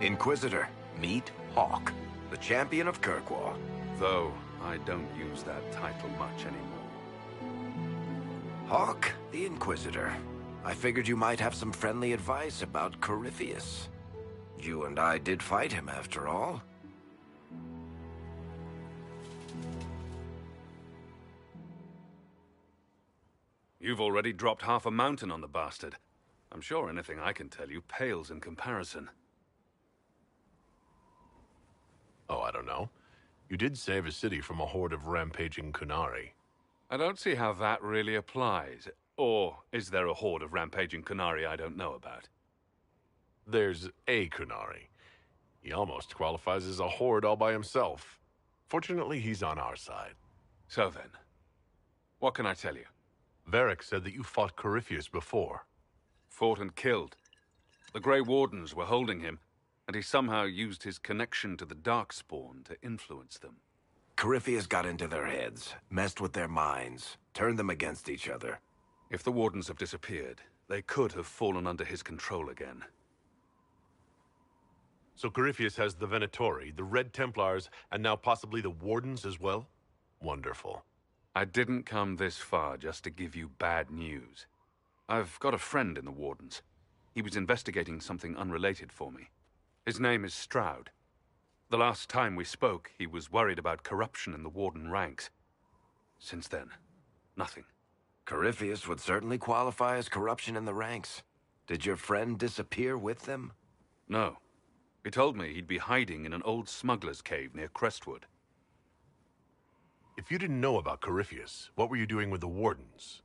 Inquisitor, meet Hawk, the champion of Kirkwall. Though I don't use that title much anymore. Hawk, the Inquisitor. I figured you might have some friendly advice about Corypheus. You and I did fight him, after all. You've already dropped half a mountain on the bastard. I'm sure anything I can tell you pales in comparison. Oh, I don't know. You did save a city from a horde of rampaging Kunari. I don't see how that really applies. Or is there a horde of rampaging Kunari I don't know about? There's a Kunari. He almost qualifies as a horde all by himself. Fortunately, he's on our side. So then, what can I tell you? Varric said that you fought Corypheus before. Fought and killed. The Grey Wardens were holding him, and he somehow used his connection to the Darkspawn to influence them. Corypheus got into their heads, messed with their minds, turned them against each other. If the Wardens have disappeared, they could have fallen under his control again. So Corypheus has the Venatori, the Red Templars, and now possibly the Wardens as well? Wonderful. I didn't come this far just to give you bad news. I've got a friend in the Wardens. He was investigating something unrelated for me. His name is Stroud. The last time we spoke, he was worried about corruption in the Warden ranks. Since then, nothing. Corypheus would certainly qualify as corruption in the ranks. Did your friend disappear with them? No. He told me he'd be hiding in an old smuggler's cave near Greatsword. If you didn't know about Corypheus, what were you doing with the Wardens?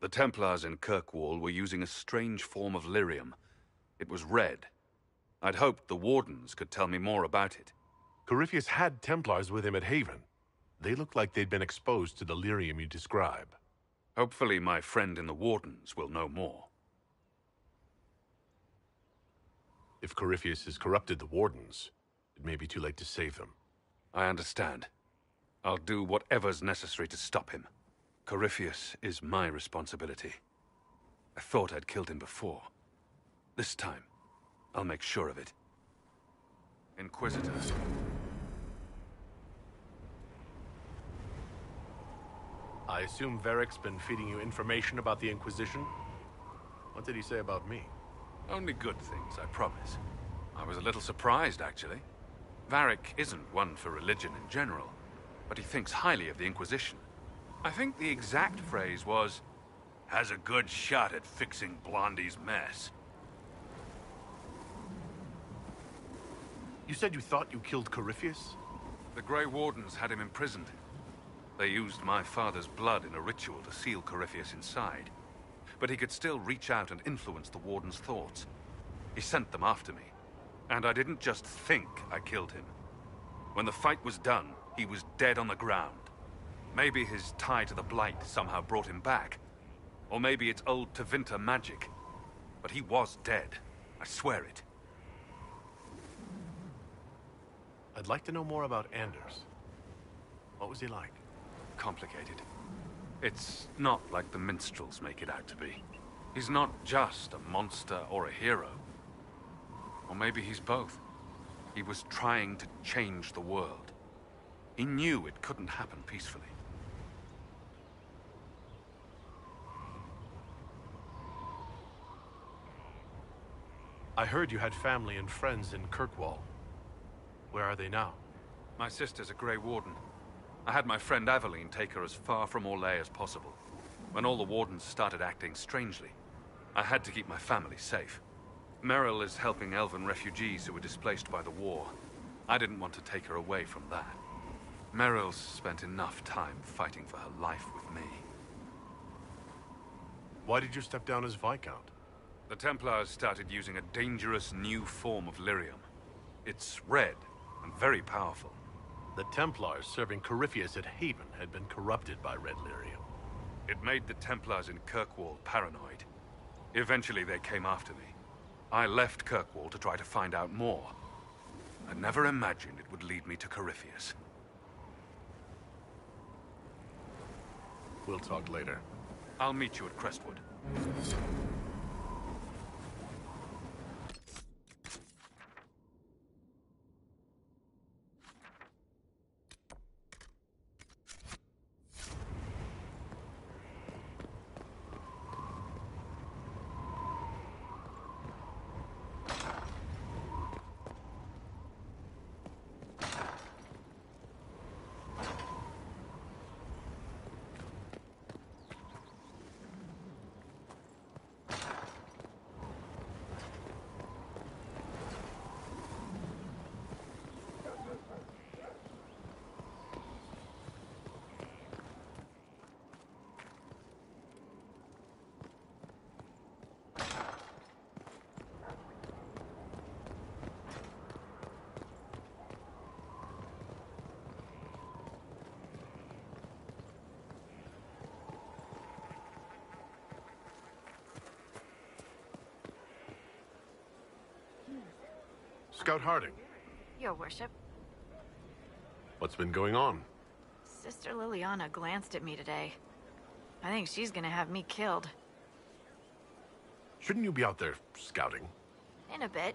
The Templars in Kirkwall were using a strange form of lyrium. It was red. I'd hoped the Wardens could tell me more about it. Corypheus had Templars with him at Haven. They looked like they'd been exposed to the lyrium you describe. Hopefully my friend in the Wardens will know more. If Corypheus has corrupted the Wardens, it may be too late to save them. I understand. I'll do whatever's necessary to stop him. Corypheus is my responsibility. I thought I'd killed him before. This time, I'll make sure of it. Inquisitor. I assume Varric's been feeding you information about the Inquisition? What did he say about me? Only good things, I promise. I was a little surprised, actually. Varric isn't one for religion in general, but he thinks highly of the Inquisition. I think the exact phrase was, has a good shot at fixing Blondie's mess. You said you thought you killed Corypheus? The Grey Wardens had him imprisoned. They used my father's blood in a ritual to seal Corypheus inside. But he could still reach out and influence the Warden's thoughts. He sent them after me. And I didn't just think I killed him. When the fight was done, he was dead on the ground. Maybe his tie to the Blight somehow brought him back. Or maybe it's old Tevinter magic. But he was dead. I swear it. I'd like to know more about Anders. What was he like? Complicated. It's not like the minstrels make it out to be. He's not just a monster or a hero. Or maybe he's both. He was trying to change the world. He knew it couldn't happen peacefully. I heard you had family and friends in Kirkwall. Where are they now? My sister's a Grey Warden. I had my friend Aveline take her as far from Orlais as possible. When all the Wardens started acting strangely, I had to keep my family safe. Merrill is helping Elven refugees who were displaced by the war. I didn't want to take her away from that. Merrill's spent enough time fighting for her life with me. Why did you step down as Viscount? The Templars started using a dangerous new form of lyrium. It's red and very powerful. The Templars serving Corypheus at Haven had been corrupted by red lyrium. It made the Templars in Kirkwall paranoid. Eventually they came after me. I left Kirkwall to try to find out more. I never imagined it would lead me to Corypheus. We'll talk later. I'll meet you at Greatsword. Scout Harding, Your worship. what's been going on? Sister Liliana glanced at me today. I think she's gonna have me killed. Shouldn't you be out there scouting? In a bit.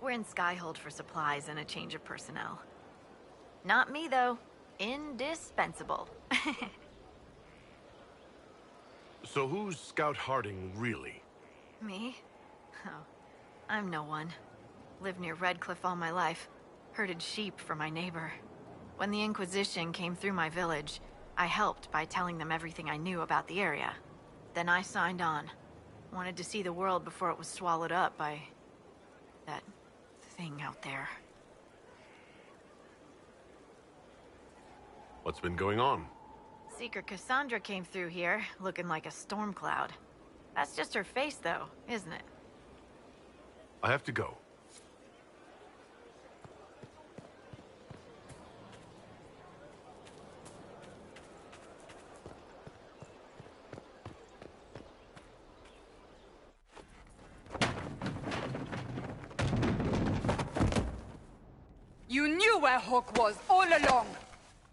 We're in Skyhold for supplies and a change of personnel. Not me, though. Indispensable. So who's Scout Harding, really? Me? Oh, I'm no one. Lived near Redcliffe all my life. Herded sheep for my neighbor. When the Inquisition came through my village, I helped by telling them everything I knew about the area. Then I signed on. Wanted to see the world before it was swallowed up by... that thing out there. What's been going on? Seeker Cassandra came through here, looking like a storm cloud. That's just her face, though, isn't it? I have to go. You knew where Hawk was all along!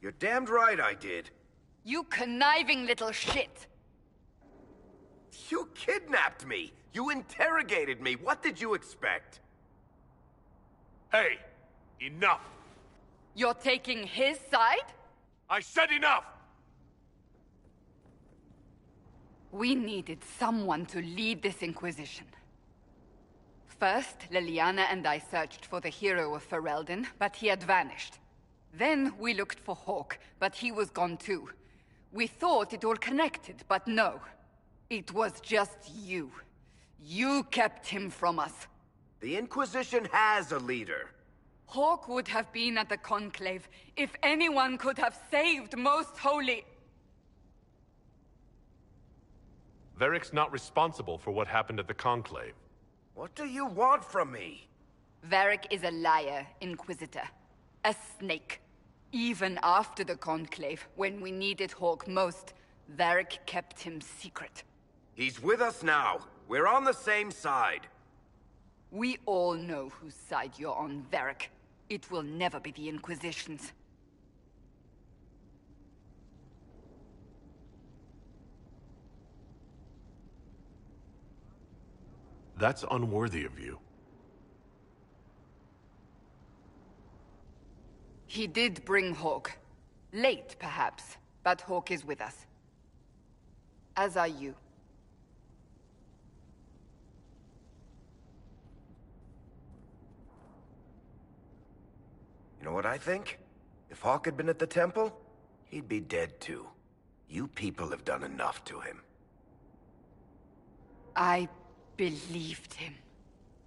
You're damned right I did. You conniving little shit! You kidnapped me! You interrogated me! What did you expect? Hey! Enough! You're taking his side? I said enough! We needed someone to lead this Inquisition. First, Liliana and I searched for the hero of Ferelden, but he had vanished. Then we looked for Hawk, but he was gone too. We thought it all connected, but no. It was just you. You kept him from us. The Inquisition has a leader. Hawk would have been at the Conclave if anyone could have saved Most Holy... Varric's not responsible for what happened at the Conclave. What do you want from me? Varric is a liar, Inquisitor. A snake. Even after the Conclave, when we needed Hawk most, Varric kept him secret. He's with us now. We're on the same side. We all know whose side you're on, Varric. It will never be the Inquisition's. That's unworthy of you. He did bring Hawk. Late, perhaps, but Hawk is with us. As are you. You know what I think? If Hawk had been at the temple, he'd be dead too. You people have done enough to him. I believed him.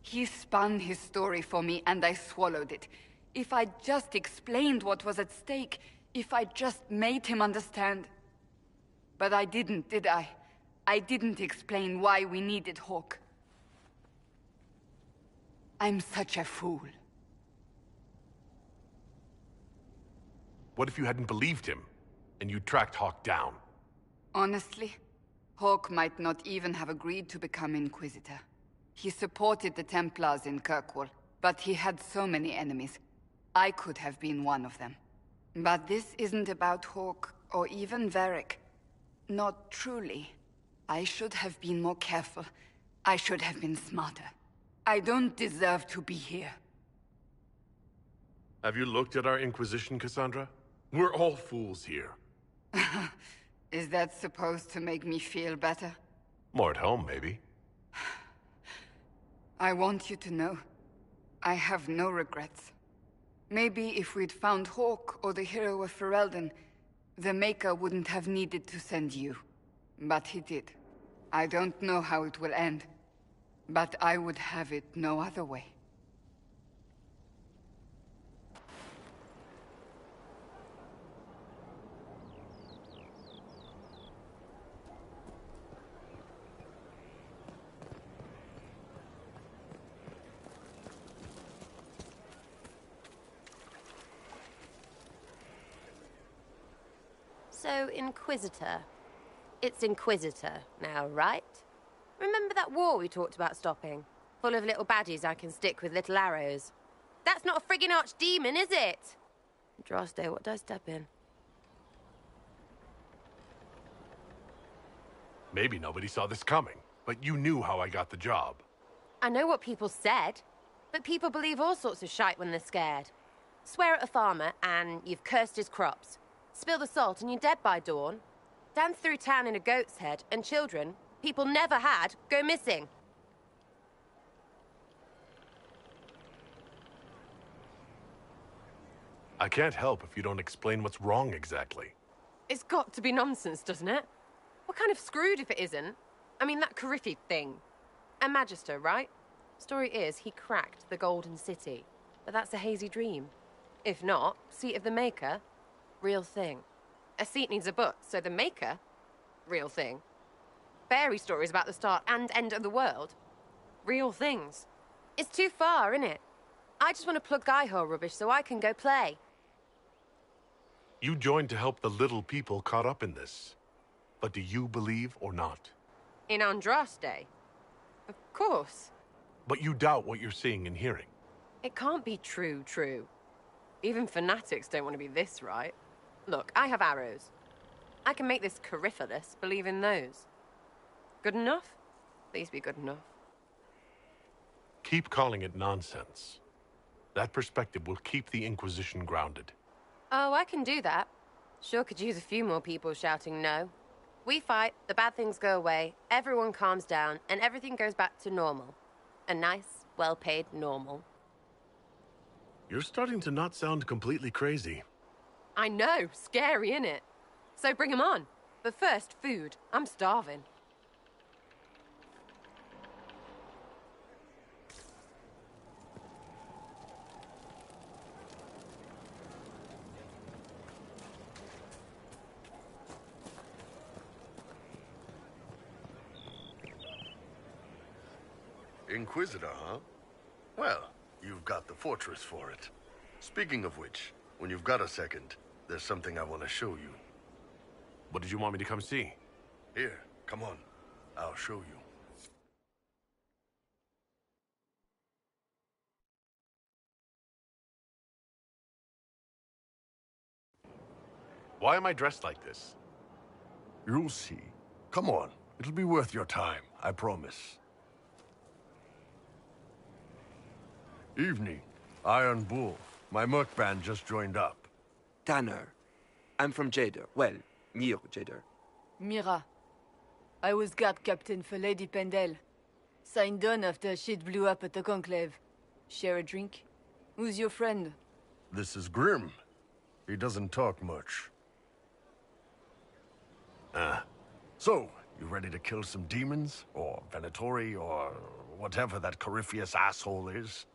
He spun his story for me and I swallowed it. If I just explained what was at stake, if I just made him understand. But I didn't, did I? I didn't explain why we needed Hawk. I'm such a fool. What if you hadn't believed him, and you tracked Hawk down? Honestly, Hawk might not even have agreed to become Inquisitor. He supported the Templars in Kirkwall, but he had so many enemies. I could have been one of them. But this isn't about Hawk, or even Varric. Not truly. I should have been more careful. I should have been smarter. I don't deserve to be here. Have you looked at our Inquisition, Cassandra? We're all fools here. Is that supposed to make me feel better? More at home, maybe. I want you to know, I have no regrets. Maybe if we'd found Hawk or the hero of Ferelden, the Maker wouldn't have needed to send you. But he did. I don't know how it will end, but I would have it no other way. So, Inquisitor. It's Inquisitor now, right? Remember that war we talked about stopping? Full of little baddies I can stick with little arrows. That's not a friggin' archdemon, is it? Andraste, what did I step in? Maybe nobody saw this coming, but you knew how I got the job. I know what people said, but people believe all sorts of shite when they're scared. Swear at a farmer and you've cursed his crops. Spill the salt and you're dead by dawn. Dance through town in a goat's head and children people never had go missing. I can't help if you don't explain what's wrong exactly. It's got to be nonsense, doesn't it? We're kind of screwed if it isn't. I mean, that Coryphi thing. A Magister, right? Story is, he cracked the Golden City. But that's a hazy dream. If not, Seat of the Maker, real thing. A seat needs a butt, so the Maker, real thing. Fairy stories about the start and end of the world, real things. It's too far, innit? I just want to plug guy-hole rubbish so I can go play. You joined to help the little people caught up in this. But do you believe or not? In Andraste? Of course. But you doubt what you're seeing and hearing. It can't be true. Even fanatics don't want to be this right. Look, I have arrows. I can make this Coryphius believe in those. Good enough? Please be good enough. Keep calling it nonsense. That perspective will keep the Inquisition grounded. Oh, I can do that. Sure could use a few more people shouting no. We fight, the bad things go away, everyone calms down, and everything goes back to normal. A nice, well-paid normal. You're starting to not sound completely crazy. I know, scary, innit? So bring 'em on. But first, food. I'm starving. Inquisitor, huh? Well, you've got the fortress for it. Speaking of which, when you've got a second, there's something I want to show you. What did you want me to come see? Here, come on. I'll show you. Why am I dressed like this? You'll see. Come on. It'll be worth your time, I promise. Evening. Iron Bull. My merc band just joined up. Tanner. I'm from Jader. Well, near Jader. Mira. I was guard captain for Lady Pendel. Signed on after shit blew up at the Conclave. Share a drink? Who's your friend? This is Grim. He doesn't talk much. So, you ready to kill some demons? Or Venatori? Or whatever that Coryphius asshole is?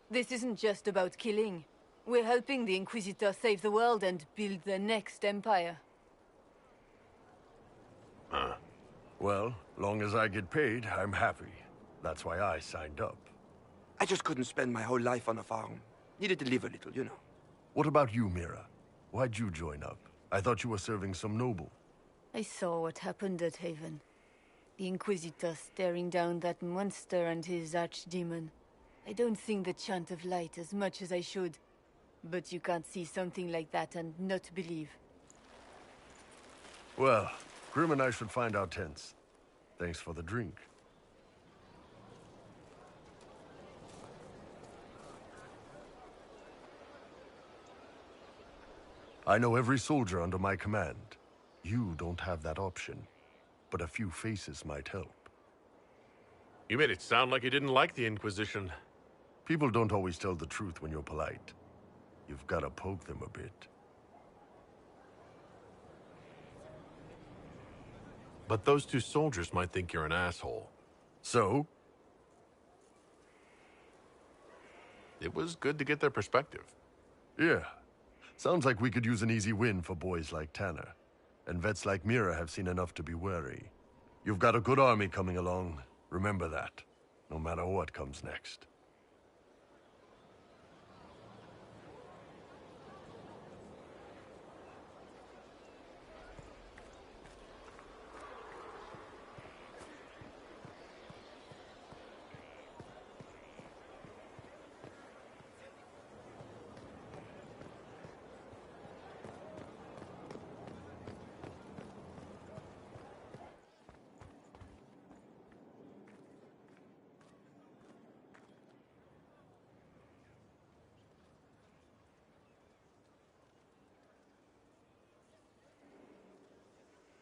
This isn't just about killing. We're helping the Inquisitor save the world and build the next empire. Well, long as I get paid, I'm happy. That's why I signed up. I just couldn't spend my whole life on a farm. Needed to live a little, you know. What about you, Mira? Why'd you join up? I thought you were serving some noble. I saw what happened at Haven. The Inquisitor staring down that monster and his archdemon. I don't think the chant of light as much as I should. But you can't see something like that and not believe. Well, Grim and I should find our tents. Thanks for the drink. I know every soldier under my command. You don't have that option, but a few faces might help. You made it sound like you didn't like the Inquisition. People don't always tell the truth when you're polite. You've got to poke them a bit. But those two soldiers might think you're an asshole. So? It was good to get their perspective. Yeah. Sounds like we could use an easy win for boys like Tanner. And vets like Mira have seen enough to be wary. You've got a good army coming along. Remember that. No matter what comes next.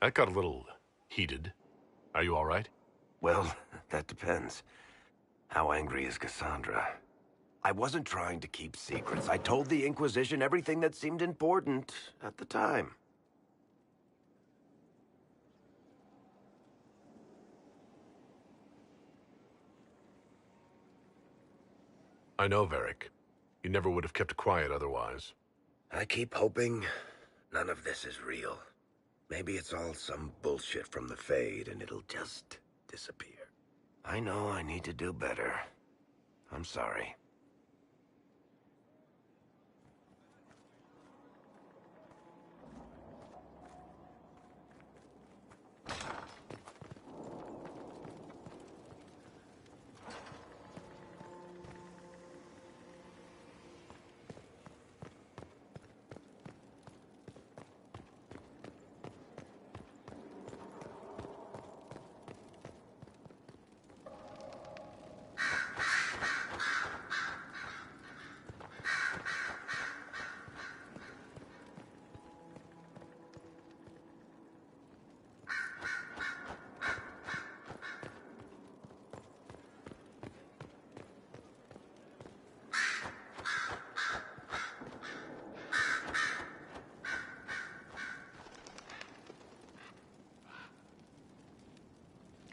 That got a little heated. Are you all right? Well, that depends. How angry is Cassandra? I wasn't trying to keep secrets. I told the Inquisition everything that seemed important at the time. I know, Varric. You never would have kept quiet otherwise. I keep hoping none of this is real. Maybe it's all some bullshit from the Fade and it'll just disappear. I know I need to do better. I'm sorry.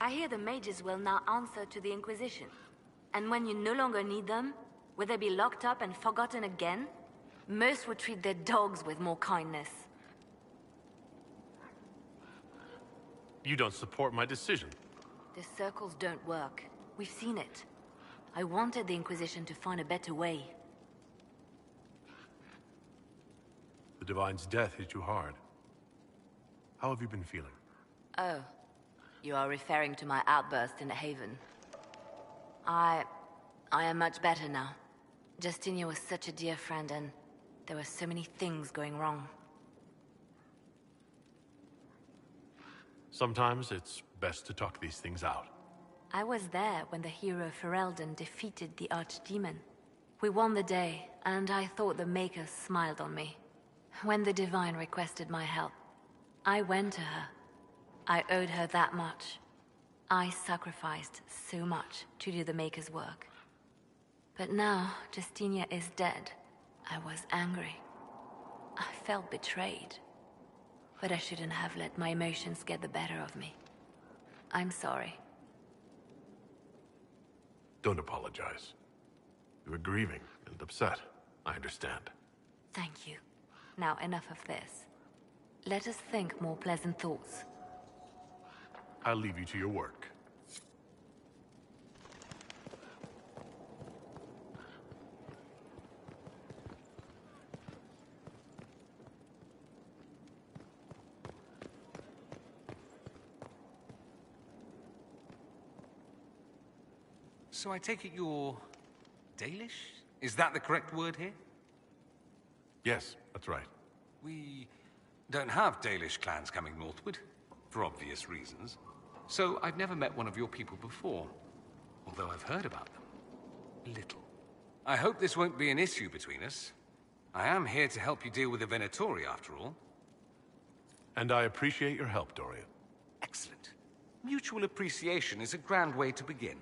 I hear the mages will now answer to the Inquisition. And when you no longer need them, will they be locked up and forgotten again? Most would treat their dogs with more kindness. You don't support my decision. The circles don't work. We've seen it. I wanted the Inquisition to find a better way. The Divine's death hit you hard. How have you been feeling? Oh. You are referring to my outburst in the Haven. I am much better now. Justinia was such a dear friend, and there were so many things going wrong. Sometimes it's best to talk these things out. I was there when the hero Ferelden defeated the Archdemon. We won the day, and I thought the Maker smiled on me. When the Divine requested my help, I went to her. I owed her that much. I sacrificed so much to do the Maker's work. But now, Justinia is dead. I was angry. I felt betrayed. But I shouldn't have let my emotions get the better of me. I'm sorry. Don't apologize. You were grieving and upset. I understand. Thank you. Now enough of this. Let us think more pleasant thoughts. I'll leave you to your work. So I take it you're Dalish? Is that the correct word here? Yes, that's right. We don't have Dalish clans coming northward, for obvious reasons. So I've never met one of your people before, although I've heard about them. A little. I hope this won't be an issue between us. I am here to help you deal with the Venatori, after all. And I appreciate your help, Dorian. Excellent. Mutual appreciation is a grand way to begin.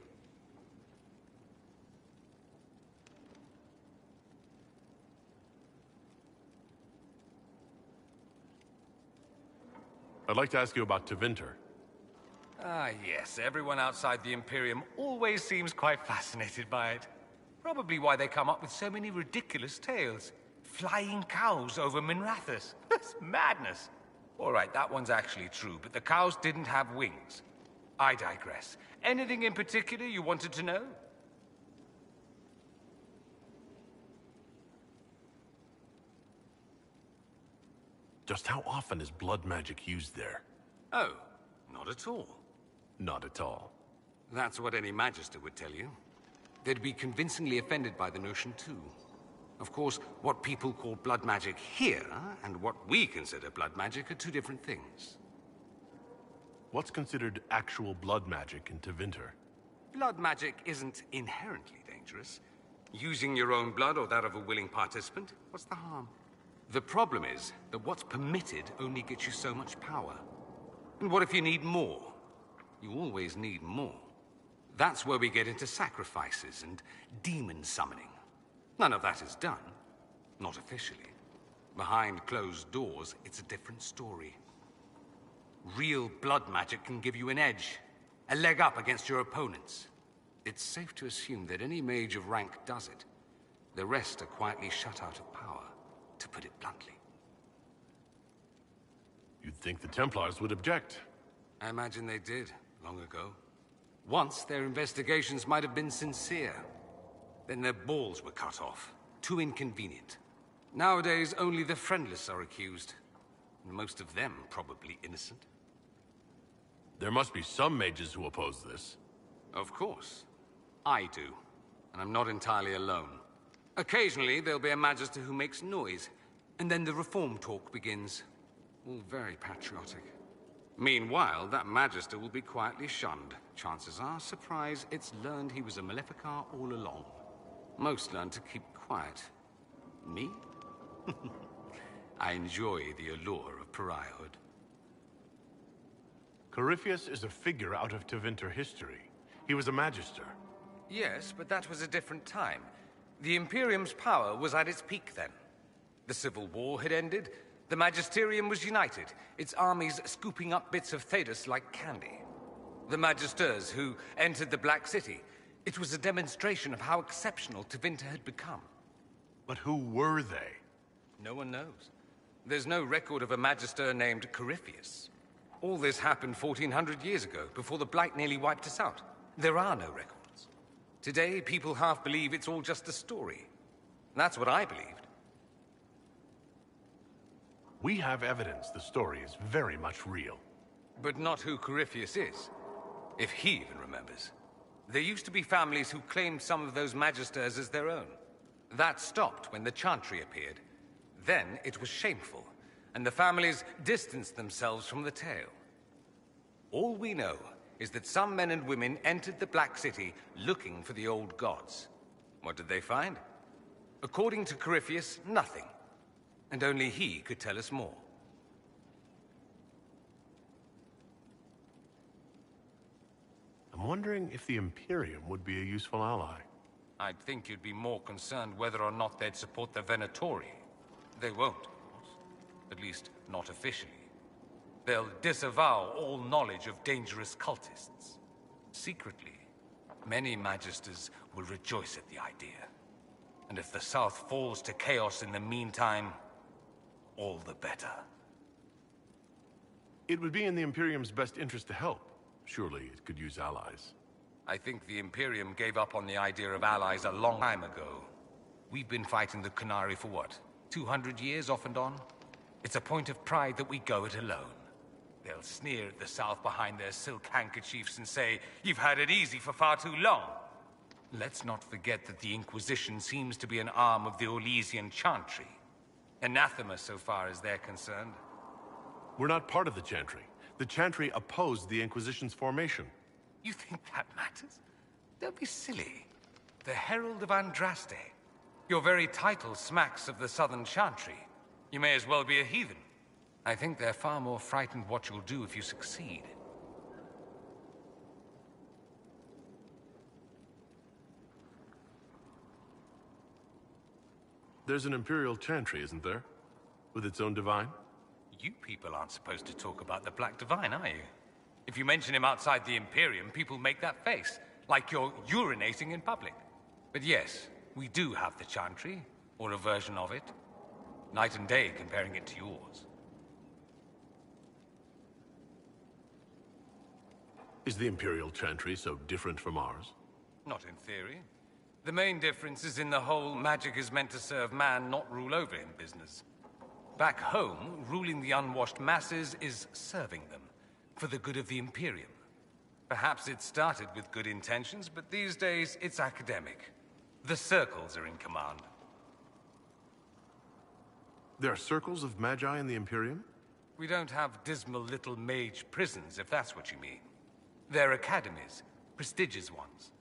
I'd like to ask you about Tevinter. Ah, yes. Everyone outside the Imperium always seems quite fascinated by it. Probably why they come up with so many ridiculous tales. Flying cows over Minrathous. That's madness. All right, that one's actually true, but the cows didn't have wings. I digress. Anything in particular you wanted to know? Just how often is blood magic used there? Oh, not at all. Not at all. That's what any Magister would tell you. They'd be convincingly offended by the notion, too. Of course, what people call blood magic here, and what we consider blood magic, are two different things. What's considered actual blood magic in Tevinter? Blood magic isn't inherently dangerous. Using your own blood or that of a willing participant, what's the harm? The problem is that what's permitted only gets you so much power. And what if you need more? You always need more. That's where we get into sacrifices and demon summoning. None of that is done. Not officially. Behind closed doors, it's a different story. Real blood magic can give you an edge, a leg up against your opponents. It's safe to assume that any mage of rank does it. The rest are quietly shut out of power, to put it bluntly. You'd think the Templars would object. I imagine they did, long ago. Once, their investigations might have been sincere. Then their balls were cut off. Too inconvenient. Nowadays, only the friendless are accused. And most of them probably innocent. There must be some mages who oppose this. Of course. I do. And I'm not entirely alone. Occasionally, there'll be a magister who makes noise. And then the reform talk begins. All very patriotic. Meanwhile, that magister will be quietly shunned. Chances are, surprise, it's learned he was a Maleficar all along. Most learn to keep quiet. Me? I enjoy the allure of pariahhood. Corypheus is a figure out of Tevinter history. He was a magister. Yes, but that was a different time. The Imperium's power was at its peak then. The Civil War had ended. The Magisterium was united, its armies scooping up bits of Thedas like candy. The Magisters who entered the Black City. It was a demonstration of how exceptional Tevinter had become. But who were they? No one knows. There's no record of a Magister named Corypheus. All this happened 1400 years ago, before the Blight nearly wiped us out. There are no records. Today, people half believe it's all just a story. That's what I believed. We have evidence the story is very much real. But not who Corypheus is, if he even remembers. There used to be families who claimed some of those Magisters as their own. That stopped when the Chantry appeared. Then it was shameful, and the families distanced themselves from the tale. All we know is that some men and women entered the Black City looking for the old gods. What did they find? According to Corypheus, nothing. And only he could tell us more. I'm wondering if the Imperium would be a useful ally. I'd think you'd be more concerned whether or not they'd support the Venatori. They won't, of course. At least, not officially. They'll disavow all knowledge of dangerous cultists. Secretly, many Magisters will rejoice at the idea. And if the South falls to chaos in the meantime, all the better. It would be in the Imperium's best interest to help. Surely it could use allies. I think the Imperium gave up on the idea of allies a long time ago. We've been fighting the Qunari for what? 200 years off and on? It's a point of pride that we go it alone. They'll sneer at the South behind their silk handkerchiefs and say, "You've had it easy for far too long." Let's not forget that the Inquisition seems to be an arm of the Orlesian Chantry. Anathema so far as they're concerned. We're not part of the Chantry. The Chantry opposed the Inquisition's formation. You think that matters? Don't be silly. The Herald of Andraste. Your very title smacks of the Southern Chantry. You may as well be a heathen. I think they're far more frightened what you'll do if you succeed. There's an Imperial Chantry, isn't there? With its own divine? You people aren't supposed to talk about the Black Divine, are you? If you mention him outside the Imperium, people make that face, like you're urinating in public. But yes, we do have the Chantry, or a version of it. Night and day comparing it to yours. Is the Imperial Chantry so different from ours? Not in theory. The main difference is in the whole magic is meant to serve man, not rule over him business. Back home, ruling the unwashed masses is serving them, for the good of the Imperium. Perhaps it started with good intentions, but these days it's academic. The circles are in command. There are circles of magi in the Imperium? We don't have dismal little mage prisons, if that's what you mean. They're academies, prestigious ones.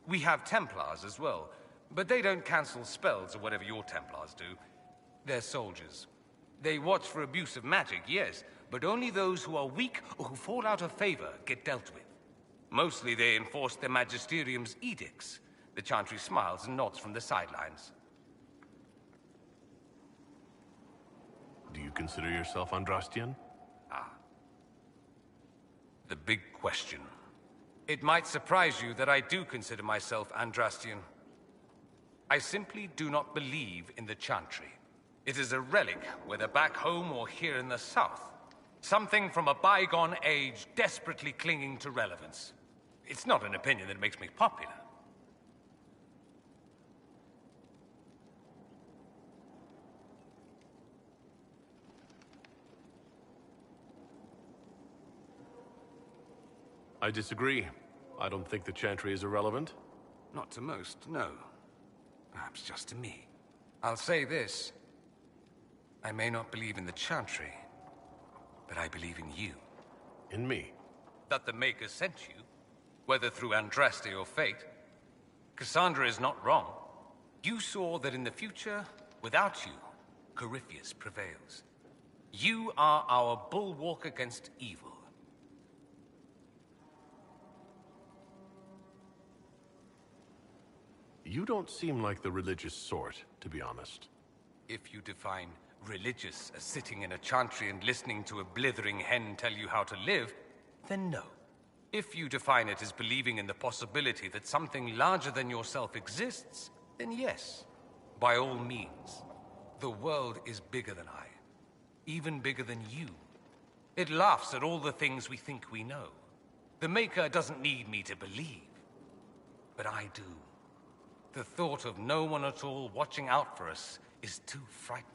We have Templars as well, but they don't cancel spells or whatever your Templars do. They're soldiers. They watch for abuse of magic, yes, but only those who are weak or who fall out of favor get dealt with. Mostly they enforce their magisterium's edicts. The Chantry smiles and nods from the sidelines. Do you consider yourself Andrastian? The big question. It might surprise you that I do consider myself Andrastian. I simply do not believe in the Chantry. It is a relic, whether back home or here in the south. Something from a bygone age desperately clinging to relevance. It's not an opinion that makes me popular. I disagree. I don't think the Chantry is irrelevant. Not to most, no. Perhaps just to me. I'll say this. I may not believe in the Chantry, but I believe in you. In me? That the Maker sent you, whether through Andraste or fate. Cassandra is not wrong. You saw that in the future, without you, Corypheus prevails. You are our bulwark against evil. You don't seem like the religious sort, to be honest. If you define religious as sitting in a chantry and listening to a blithering hen tell you how to live, then no. If you define it as believing in the possibility that something larger than yourself exists, then yes, by all means. The world is bigger than I, even bigger than you. It laughs at all the things we think we know. The Maker doesn't need me to believe, but I do. The thought of no one at all watching out for us is too frightening.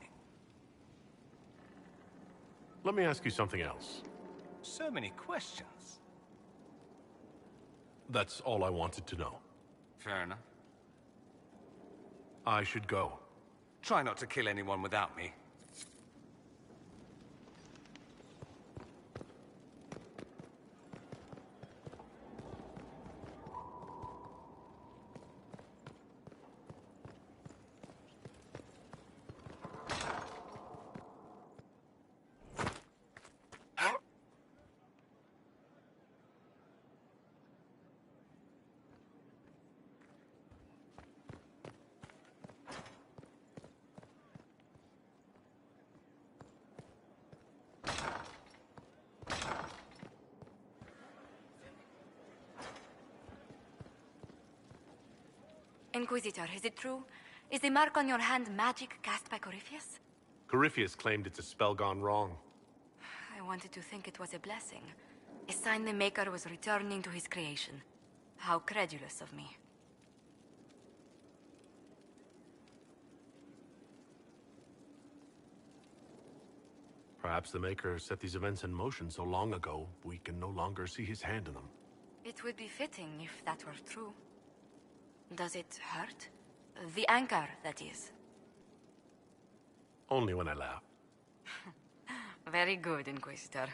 Let me ask you something else. So many questions. That's all I wanted to know. Fair enough. I should go. Try not to kill anyone without me. Inquisitor, is it true? Is the mark on your hand magic cast by Corypheus? Corypheus claimed it's a spell gone wrong. I wanted to think it was a blessing. A sign the Maker was returning to his creation. How credulous of me. Perhaps the Maker set these events in motion so long ago, we can no longer see his hand in them. It would be fitting if that were true. Does it hurt? The anchor, that is. Only when I laugh. Very good, Inquisitor.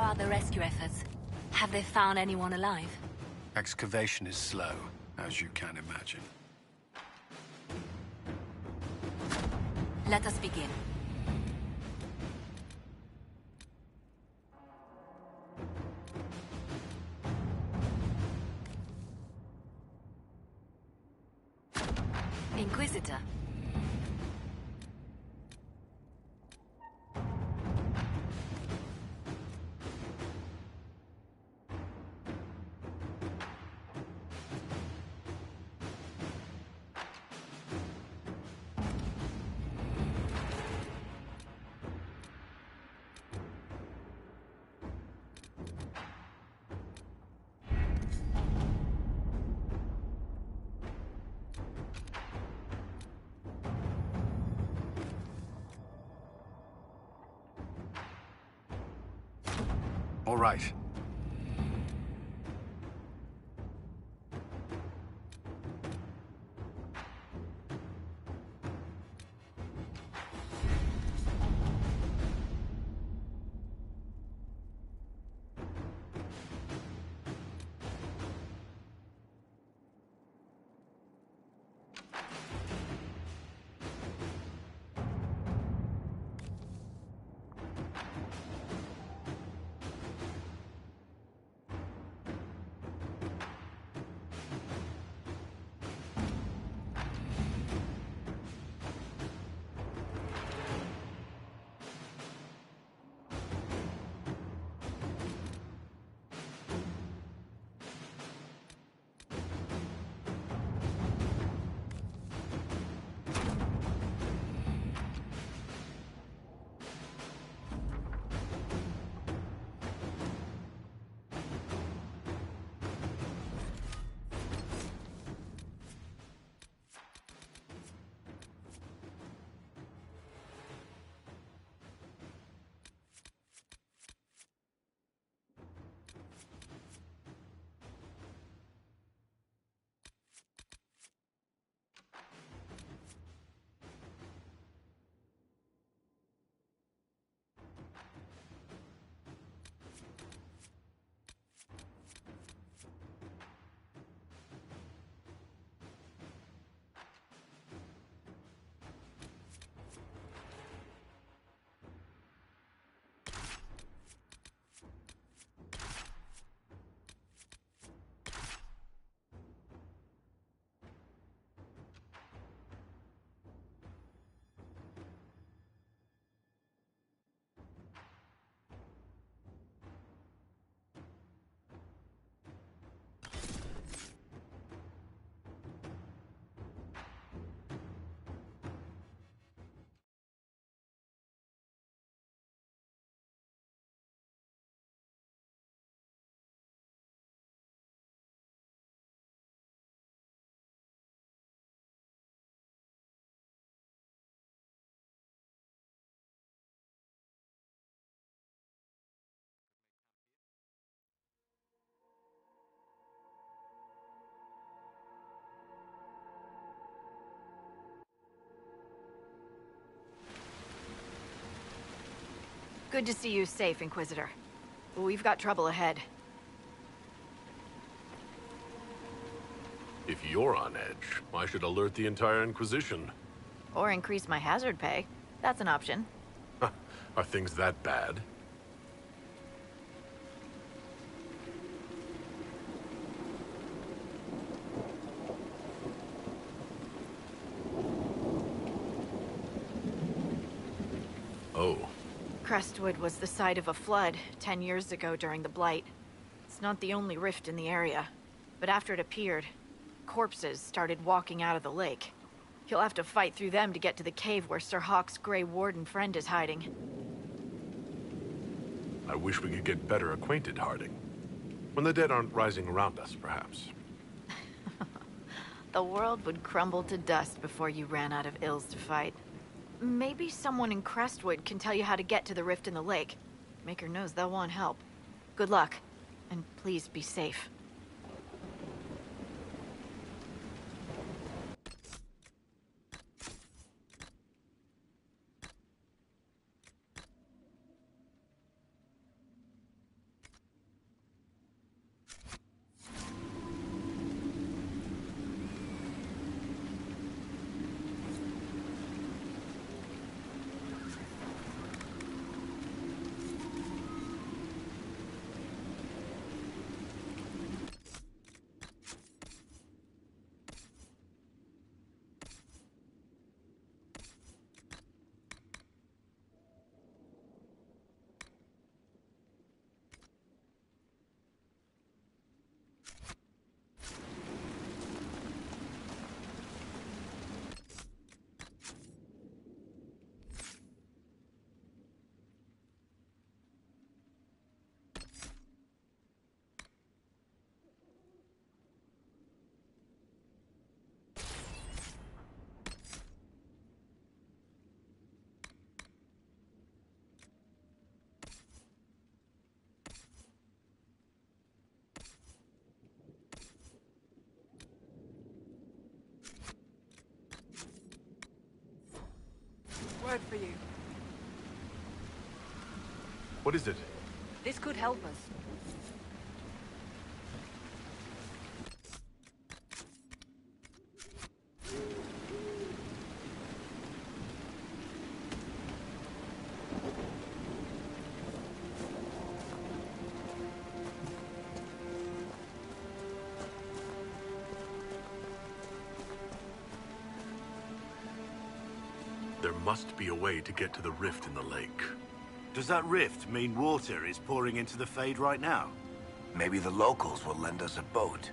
are the rescue efforts? Have they found anyone alive? Excavation is slow, as you can imagine. Let us begin. Inquisitor. All right. Good to see you safe, Inquisitor. We've got trouble ahead. If you're on edge, I should alert the entire Inquisition. Or increase my hazard pay. That's an option. Are things that bad? Oh. Crestwood was the site of a flood 10 years ago during the Blight. It's not the only rift in the area, but after it appeared, corpses started walking out of the lake. You'll have to fight through them to get to the cave where Sir Hawke's Grey Warden friend is hiding. I wish we could get better acquainted, Harding. When the dead aren't rising around us, perhaps. The world would crumble to dust before you ran out of ills to fight. Maybe someone in Crestwood can tell you how to get to the rift in the lake. Maker knows they'll want help. Good luck, and please be safe. word for you. What is it? This could help us. There must be a way to get to the rift in the lake. Does that rift mean water is pouring into the Fade right now? Maybe the locals will lend us a boat.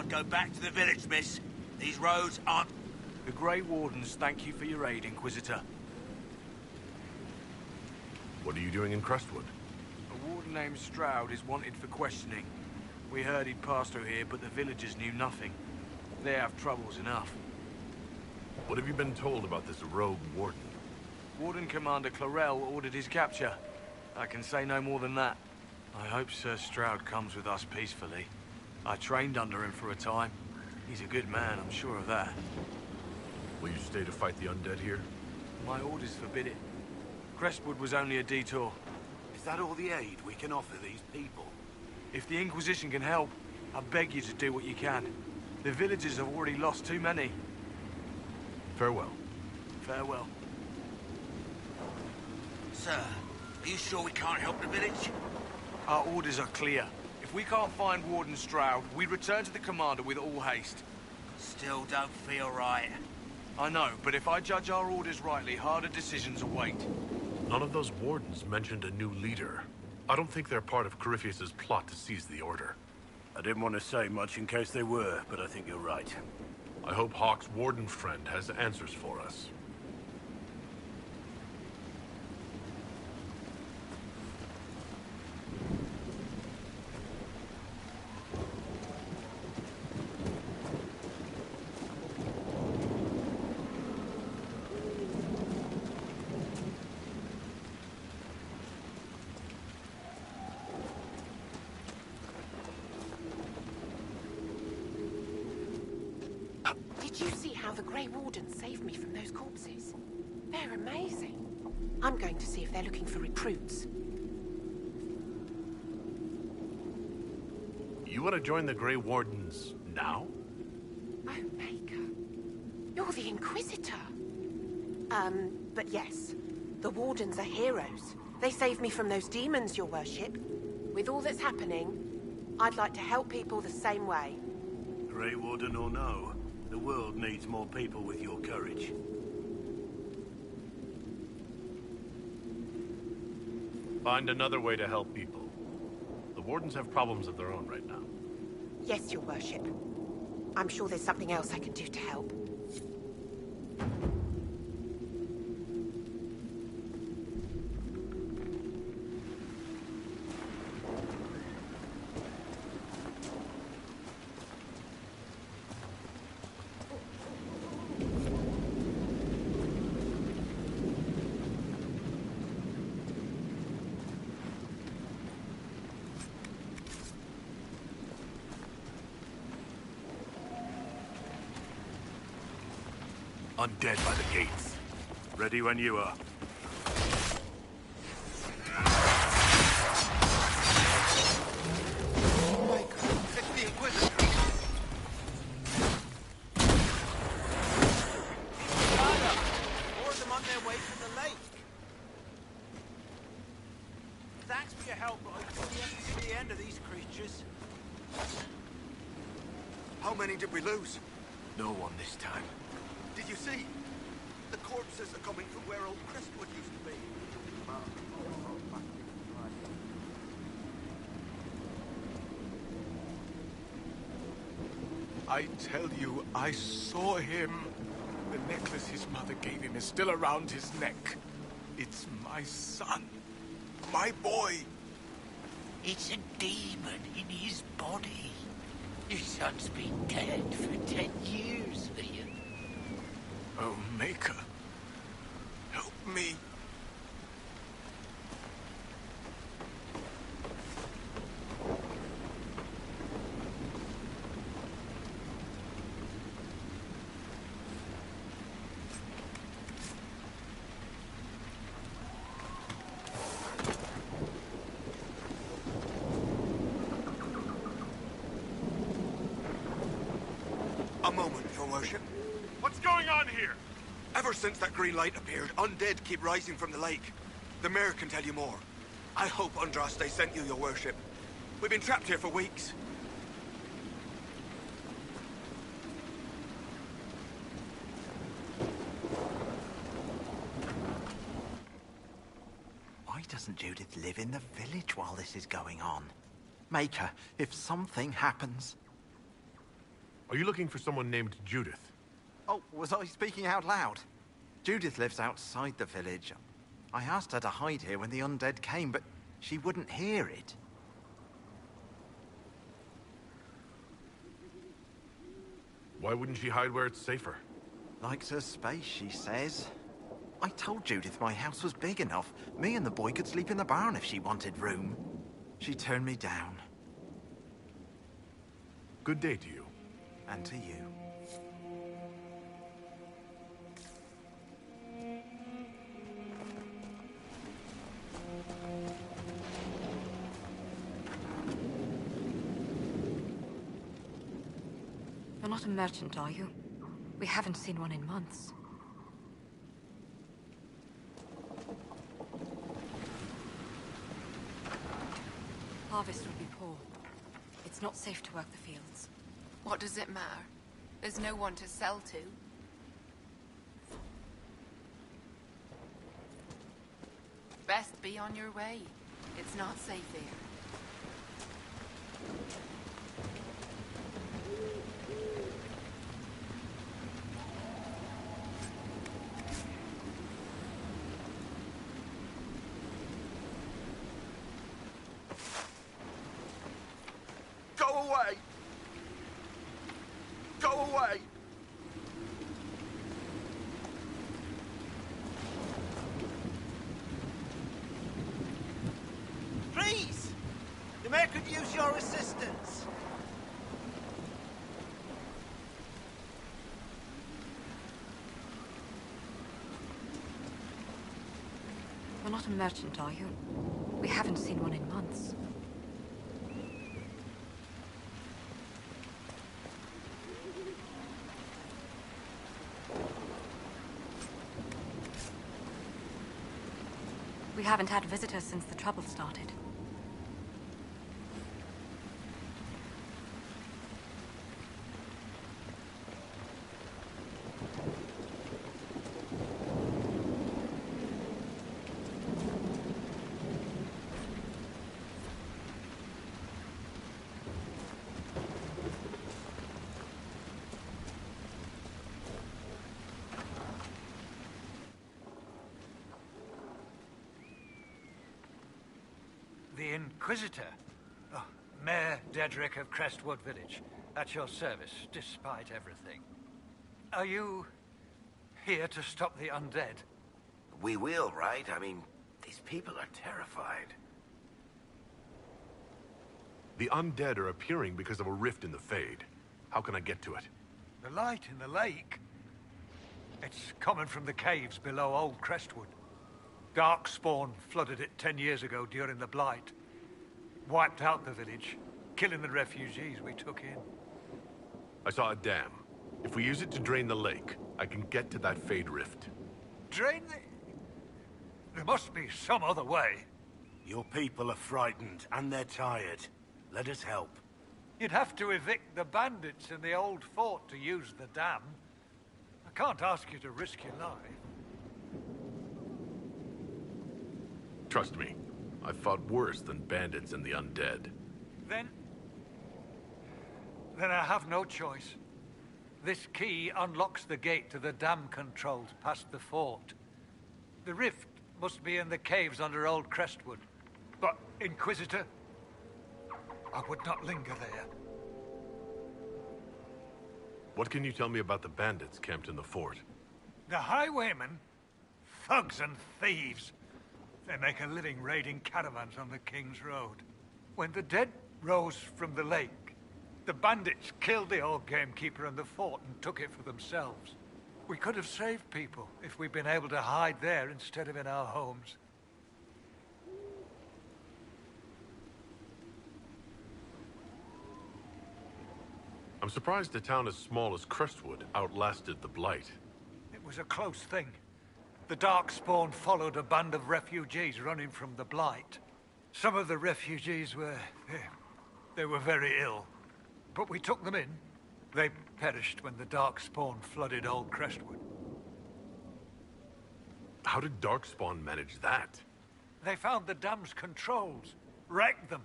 Go back to the village, miss. These roads aren't... The Grey Wardens thank you for your aid, Inquisitor. What are you doing in Crestwood? A warden named Stroud is wanted for questioning. We heard he'd passed through here, but the villagers knew nothing. They have troubles enough. What have you been told about this rogue warden? Warden Commander Clarel ordered his capture. I can say no more than that. I hope Sir Stroud comes with us peacefully. I trained under him for a time. He's a good man, I'm sure of that. Will you stay to fight the undead here? My orders forbid it. Crestwood was only a detour. Is that all the aid we can offer these people? If the Inquisition can help, I beg you to do what you can. The villagers have already lost too many. Farewell. Farewell. Sir, are you sure we can't help the village? Our orders are clear. If we can't find Warden Stroud, we return to the Commander with all haste. Still don't feel right. I know, but if I judge our orders rightly, harder decisions await. None of those wardens mentioned a new leader. I don't think they're part of Corypheus's plot to seize the Order. I didn't want to say much in case they were, but I think you're right. I hope Hawk's warden friend has answers for us. Did you see how the Grey Wardens saved me from those corpses? They're amazing. I'm going to see if they're looking for recruits. You want to join the Grey Wardens now? Oh, Maker. You're the Inquisitor. But yes. The Wardens are heroes. They saved me from those demons, your worship. With all that's happening, I'd like to help people the same way. Grey Warden or no, the world needs more people with your courage. Find another way to help people. The Wardens have problems of their own right now. Yes, your worship. I'm sure there's something else I can do to help. Undead by the gates. Ready when you are. Oh my god, it's the Inquisitor! More of them on their way to the lake. Thanks for your help, but I think we have to see the end of these creatures. How many did we lose? No one this time. Did you see? The corpses are coming from where old Crestwood used to be. I tell you, I saw him. The necklace his mother gave him is still around his neck. It's my son. My boy. It's a demon in his body. Your son's been dead for 10 years, Liam. Oh, Maker. Help me. A moment, Your Worship. What's going on here? Ever since that green light appeared, undead keep rising from the lake. The mayor can tell you more. I hope Andraste sent you, Your Worship. We've been trapped here for weeks. Why doesn't Judith live in the village while this is going on? Maker, if something happens... Are you looking for someone named Judith? Oh, was I speaking out loud? Judith lives outside the village. I asked her to hide here when the undead came, but she wouldn't hear it. Why wouldn't she hide where it's safer? Likes her space, she says. I told Judith my house was big enough. Me and the boy could sleep in the barn if she wanted room. She turned me down. Good day to you. And to you. You're not a merchant, are you? We haven't seen one in months. Harvest will be poor. It's not safe to work the fields. What does it matter? There's no one to sell to. Best be on your way. It's not safe here. Go away! Go away! Please! The mayor could use your assistance. You're not a merchant, are you? We haven't seen one in months. We haven't had visitors since the trouble started. The Inquisitor? Oh, Mayor Dedrick of Crestwood Village. At your service, despite everything. Are you here to stop the undead? We will, right? I mean, these people are terrified. The undead are appearing because of a rift in the Fade. How can I get to it? The light in the lake? It's coming from the caves below Old Crestwood. Darkspawn flooded it 10 years ago during the Blight. Wiped out the village, killing the refugees we took in. I saw a dam. If we use it to drain the lake, I can get to that Fade rift. Drain the... There must be some other way. Your people are frightened, and they're tired. Let us help. You'd have to evict the bandits in the old fort to use the dam. I can't ask you to risk your life. Trust me, I've fought worse than bandits and the undead. Then I have no choice. This key unlocks the gate to the dam controls past the fort. The rift must be in the caves under Old Crestwood. But, Inquisitor, I would not linger there. What can you tell me about the bandits camped in the fort? The highwaymen? Thugs and thieves. They make a living raiding caravans on the King's Road. When the dead rose from the lake, the bandits killed the old gamekeeper and the fort and took it for themselves. We could have saved people if we'd been able to hide there instead of in our homes. I'm surprised a town as small as Crestwood outlasted the Blight. It was a close thing. The Darkspawn followed a band of refugees running from the Blight. Some of the refugees were... they were very ill. But we took them in. They perished when the Darkspawn flooded Old Crestwood. How did Darkspawn manage that? They found the dam's controls, wrecked them.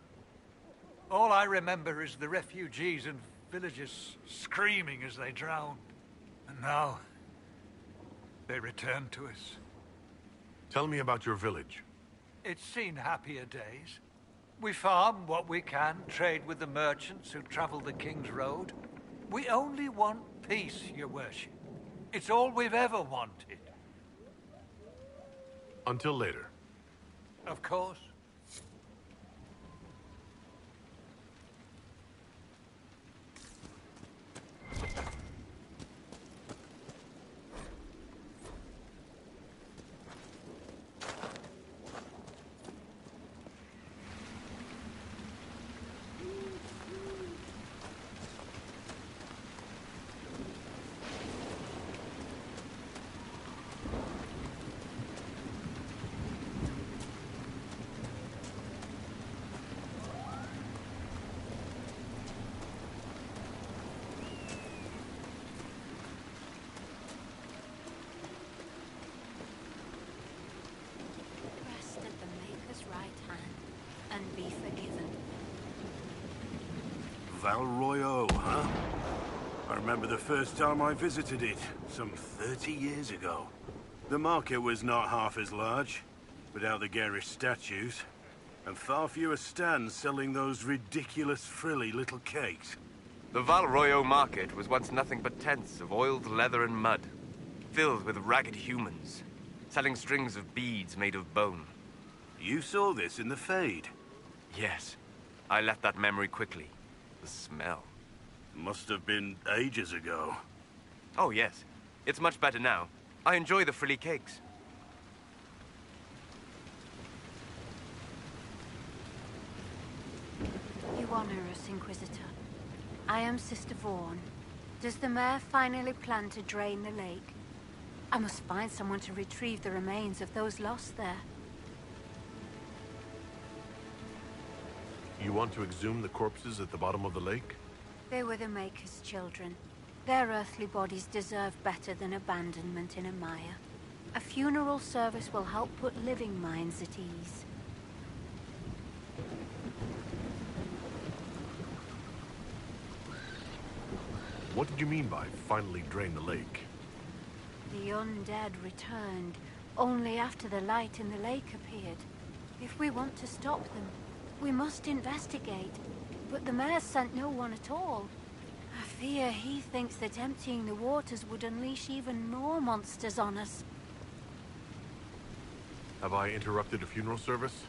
All I remember is the refugees and villagers screaming as they drowned. And now, they return to us. Tell me about your village. It's seen happier days. We farm what we can, trade with the merchants who travel the King's Road. We only want peace, your worship. It's all we've ever wanted. Until later. Of course. Valroyo, huh? I remember the first time I visited it, some 30 years ago. The market was not half as large, without the garish statues, and far fewer stands selling those ridiculous frilly little cakes. The Valroyo market was once nothing but tents of oiled leather and mud, filled with ragged humans, selling strings of beads made of bone. You saw this in the Fade? Yes. I left that memory quickly. The smell. Must have been ages ago. Oh, yes. It's much better now. I enjoy the frilly cakes. You honor us, Inquisitor. I am Sister Vaughn. Does the mayor finally plan to drain the lake? I must find someone to retrieve the remains of those lost there. You want to exhume the corpses at the bottom of the lake? They were the Maker's children. Their earthly bodies deserve better than abandonment in a mire. A funeral service will help put living minds at ease. What did you mean by finally drain the lake? The undead returned only after the light in the lake appeared. If we want to stop them, we must investigate. But the mayor sent no one at all. I fear he thinks that emptying the waters would unleash even more monsters on us. Have I interrupted a funeral service?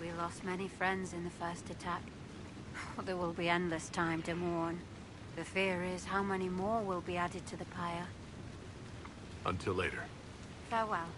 We lost many friends in the first attack. There will be endless time to mourn. The fear is how many more will be added to the pyre. Until later. Farewell.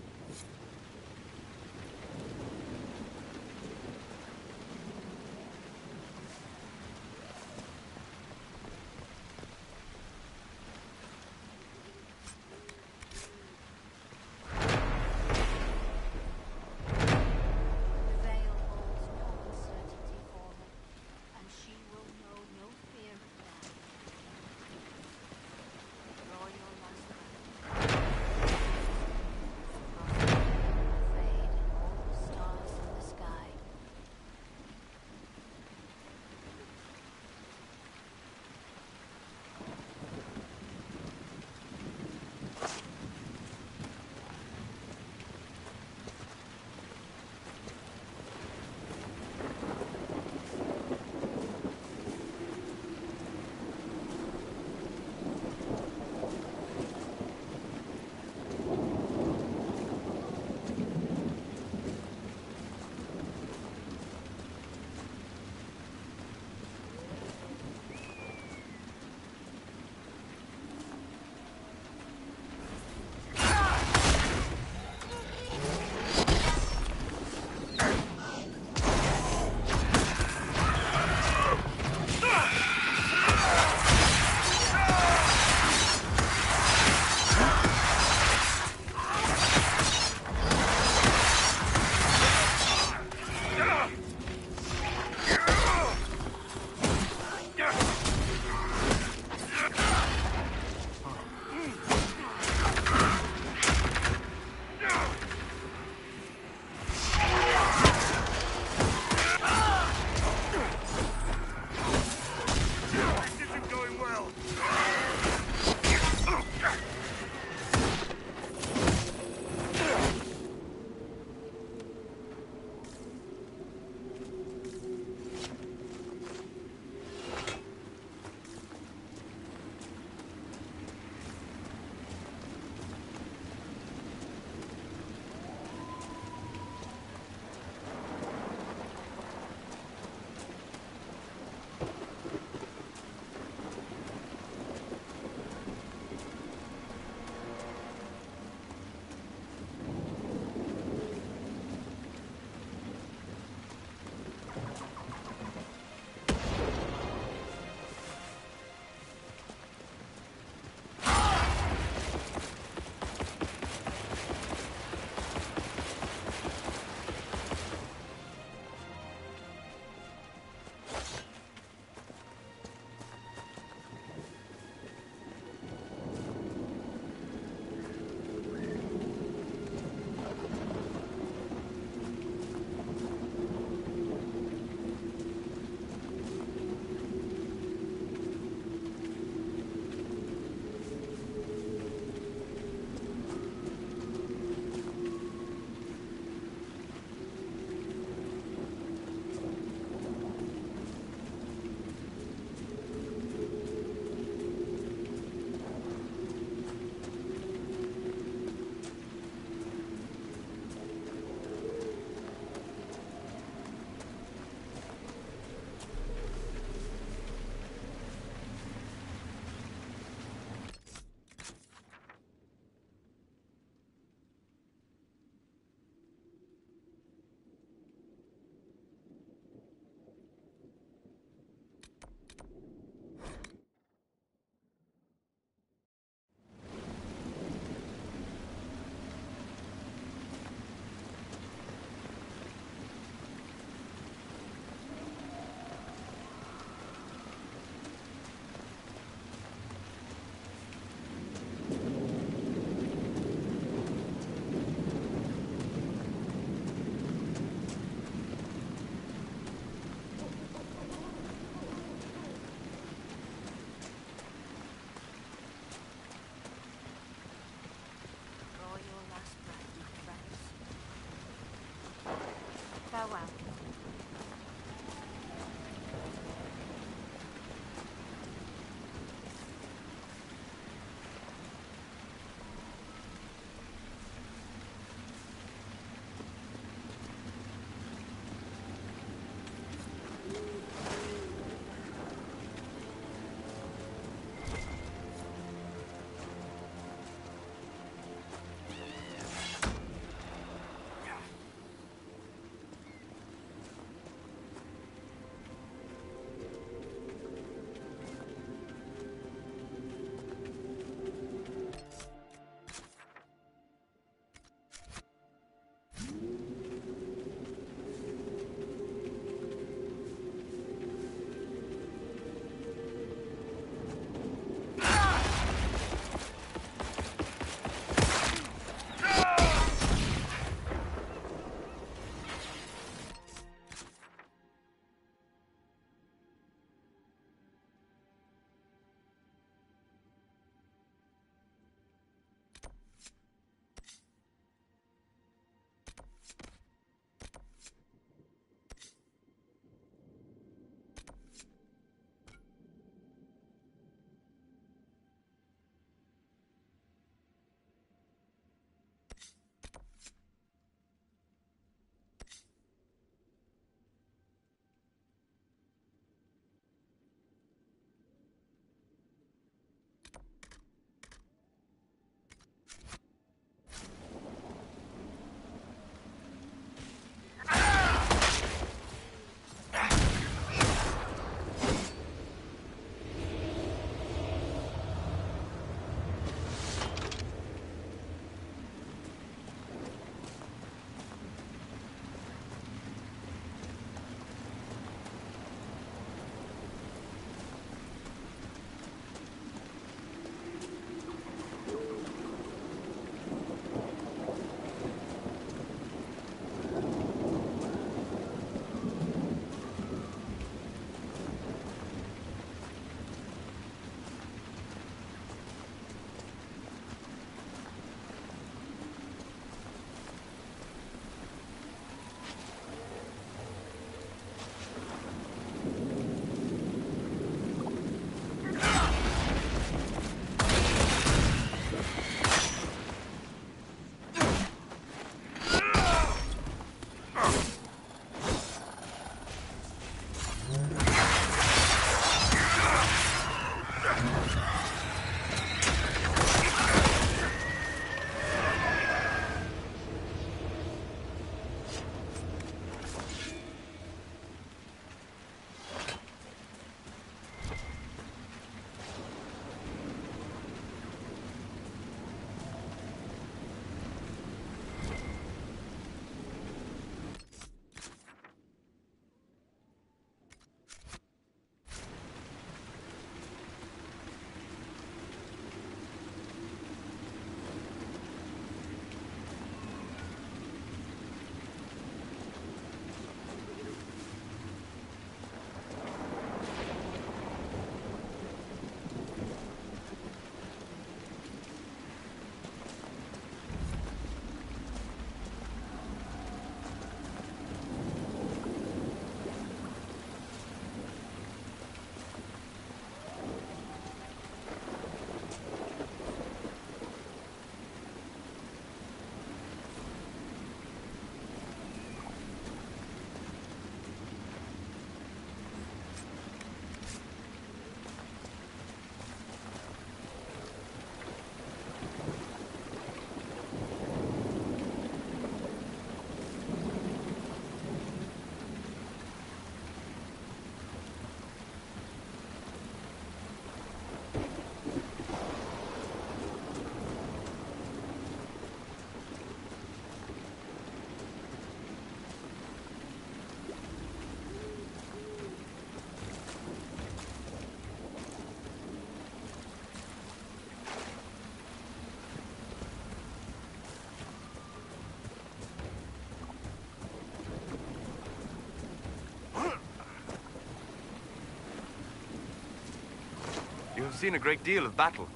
seen a great deal of battle.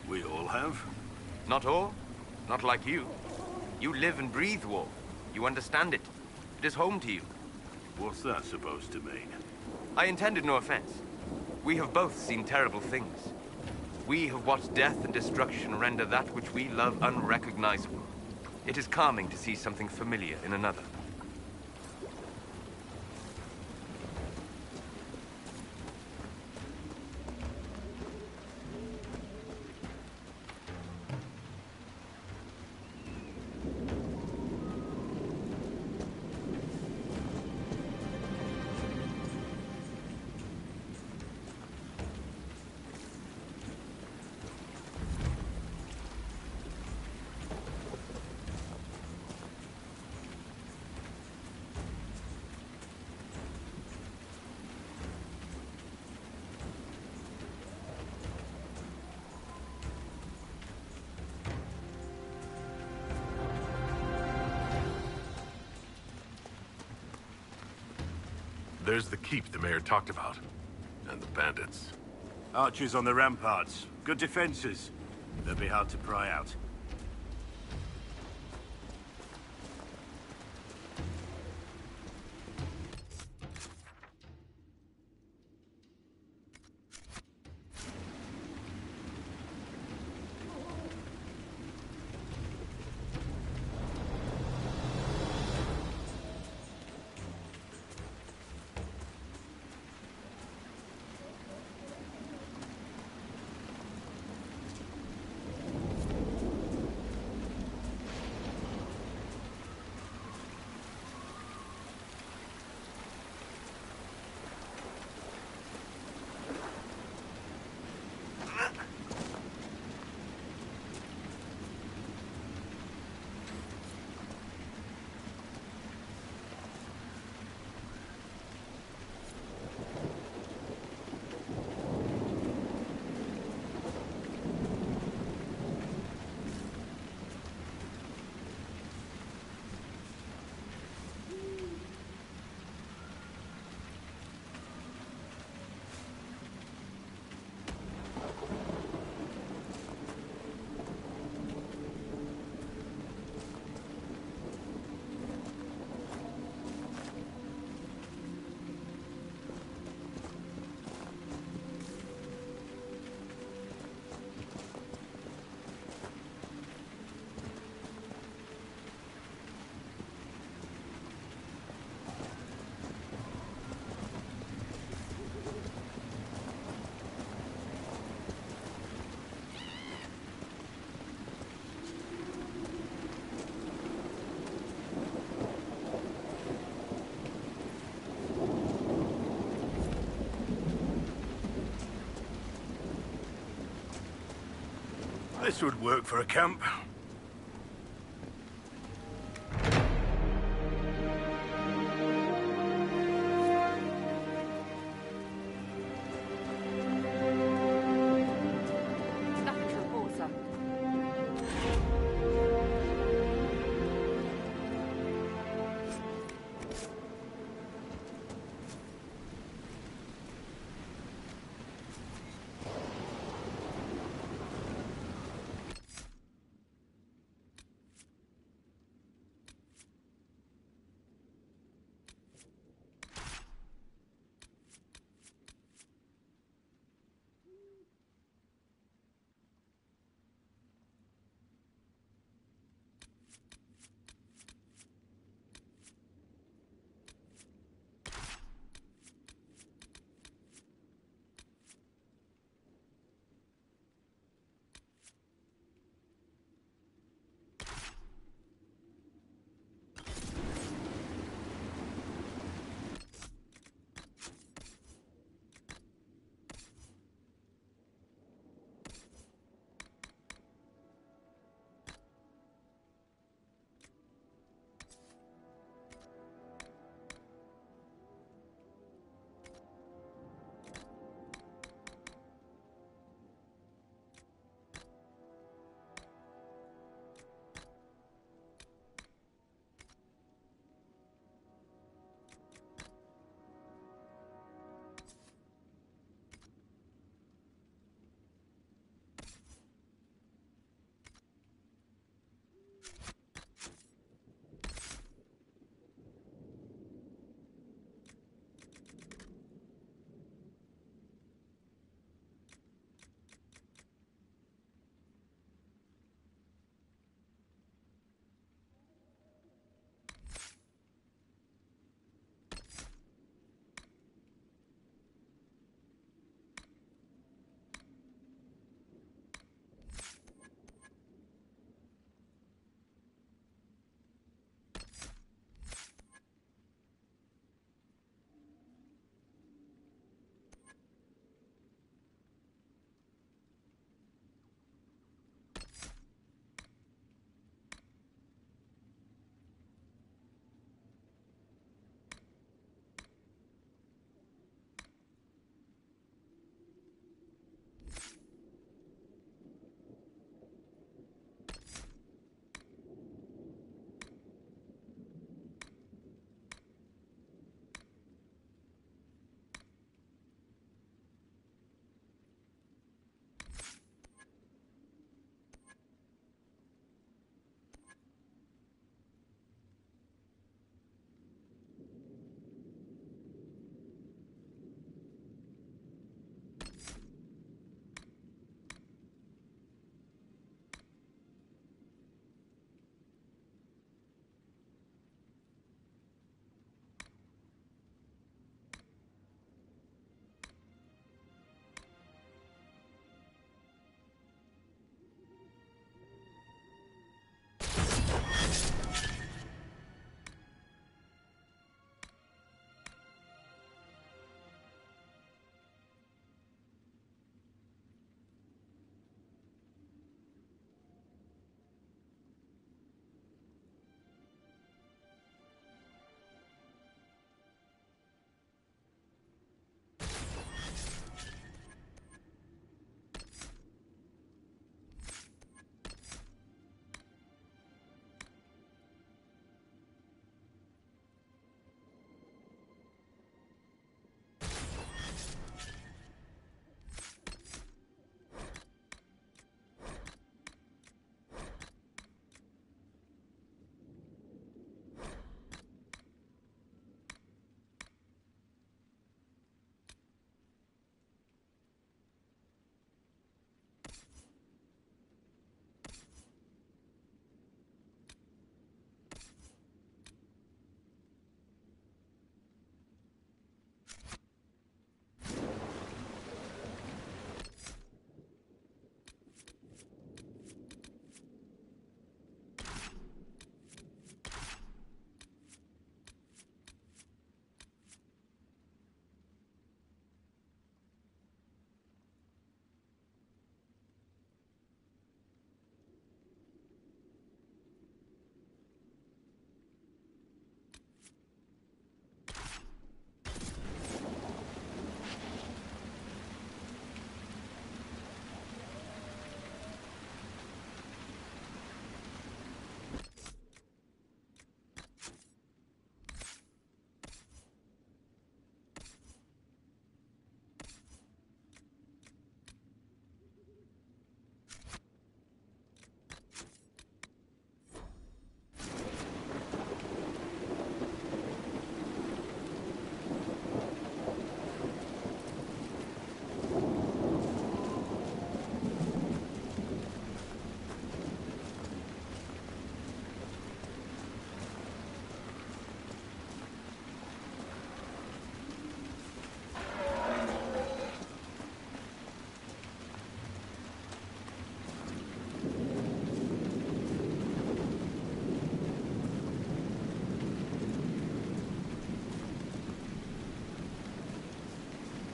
We all have. Not all. Not like you. You live and breathe war. You understand it. It is home to you. What's that supposed to mean? I intended no offense. We have both seen terrible things. We have watched death and destruction render that which we love unrecognizable. It is calming to see something familiar in another. There's the keep the mayor talked about. And the bandits. Archers on the ramparts. Good defenses. They'll be hard to pry out. This would work for a camp. Nothing to report, sir.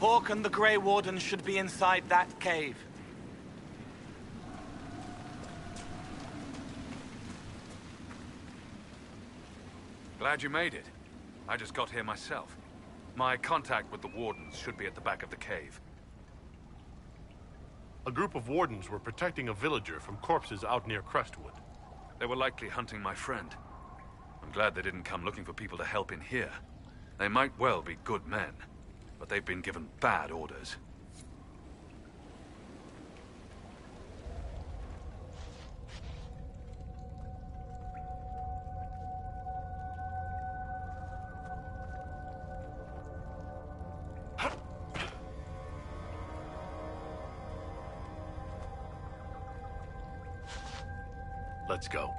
Hawk and the Grey Warden should be inside that cave. Glad you made it. I just got here myself. My contact with the Wardens should be at the back of the cave. A group of Wardens were protecting a villager from corpses out near Crestwood. They were likely hunting my friend. I'm glad they didn't come looking for people to help in here. They might well be good men, but they've been given bad orders. Let's go.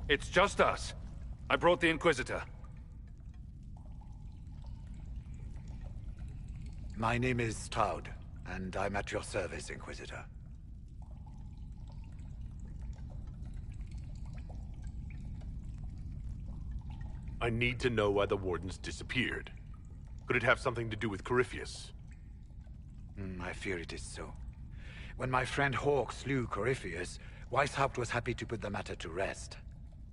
It's just us. I brought the Inquisitor. My name is Stroud, and I'm at your service, Inquisitor. I need to know why the Wardens disappeared. Could it have something to do with Corypheus? I fear it is so. When my friend Hawk slew Corypheus, Weishaupt was happy to put the matter to rest.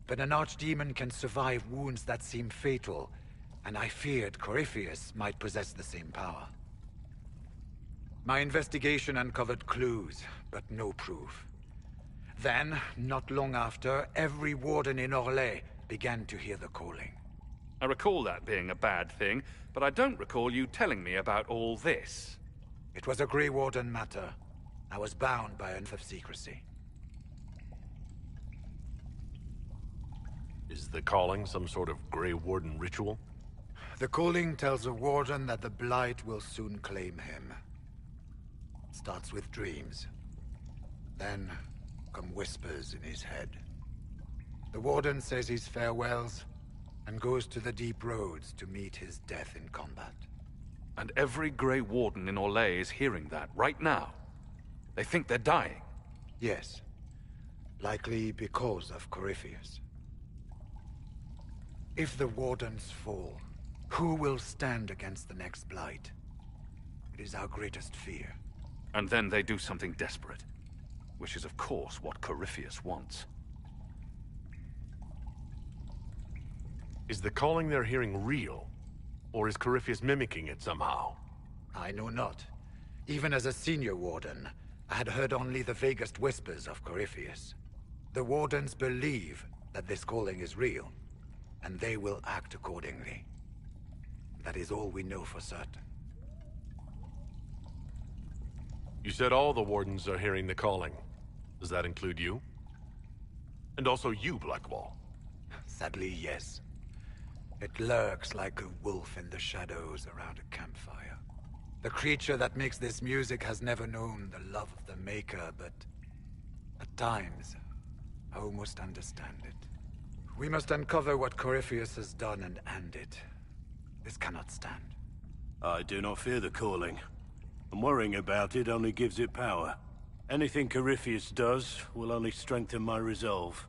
But an archdemon can survive wounds that seem fatal, and I feared Corypheus might possess the same power. My investigation uncovered clues, but no proof. Then, not long after, every warden in Orlais began to hear the calling. I recall that being a bad thing, but I don't recall you telling me about all this. It was a Grey Warden matter. I was bound by an oath of secrecy. Is the calling some sort of Grey Warden ritual? The calling tells a warden that the Blight will soon claim him. It starts with dreams. Then come whispers in his head. The warden says his farewells and goes to the deep roads to meet his death in combat. And every Grey Warden in Orlais is hearing that right now. They think they're dying. Yes. Likely because of Corypheus. If the Wardens fall, who will stand against the next Blight? It is our greatest fear. And then they do something desperate. Which is, of course, what Corypheus wants. Is the calling they're hearing real? Or is Corypheus mimicking it somehow? I know not. Even as a senior Warden, I had heard only the vaguest whispers of Corypheus. The Wardens believe that this calling is real, and they will act accordingly. That is all we know for certain. You said all the Wardens are hearing the calling. Does that include you? And also you, Blackwall? Sadly, yes. It lurks like a wolf in the shadows around a campfire. The creature that makes this music has never known the love of the Maker, but at times, I almost understand it. We must uncover what Corypheus has done and end it. This cannot stand. I do not fear the calling. And worrying about it only gives it power. Anything Corypheus does will only strengthen my resolve.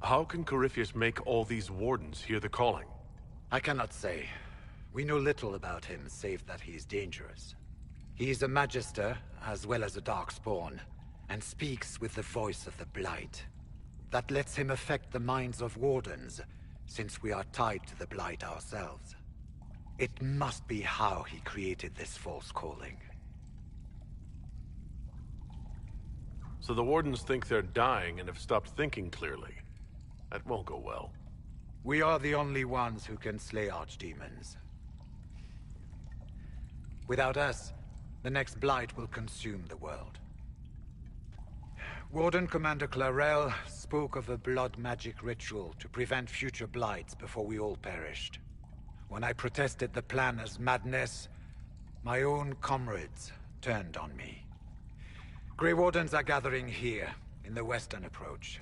How can Corypheus make all these Wardens hear the calling? I cannot say. We know little about him, save that he is dangerous. He is a Magister, as well as a Darkspawn, and speaks with the voice of the Blight. That lets him affect the minds of Wardens, since we are tied to the Blight ourselves. It must be how he created this false calling. So the Wardens think they're dying and have stopped thinking clearly. That won't go well. We are the only ones who can slay archdemons. Without us, the next Blight will consume the world. Warden Commander Clarel spoke of a blood magic ritual to prevent future blights before we all perished. When I protested the plan as madness, my own comrades turned on me. Grey Wardens are gathering here, in the western approach.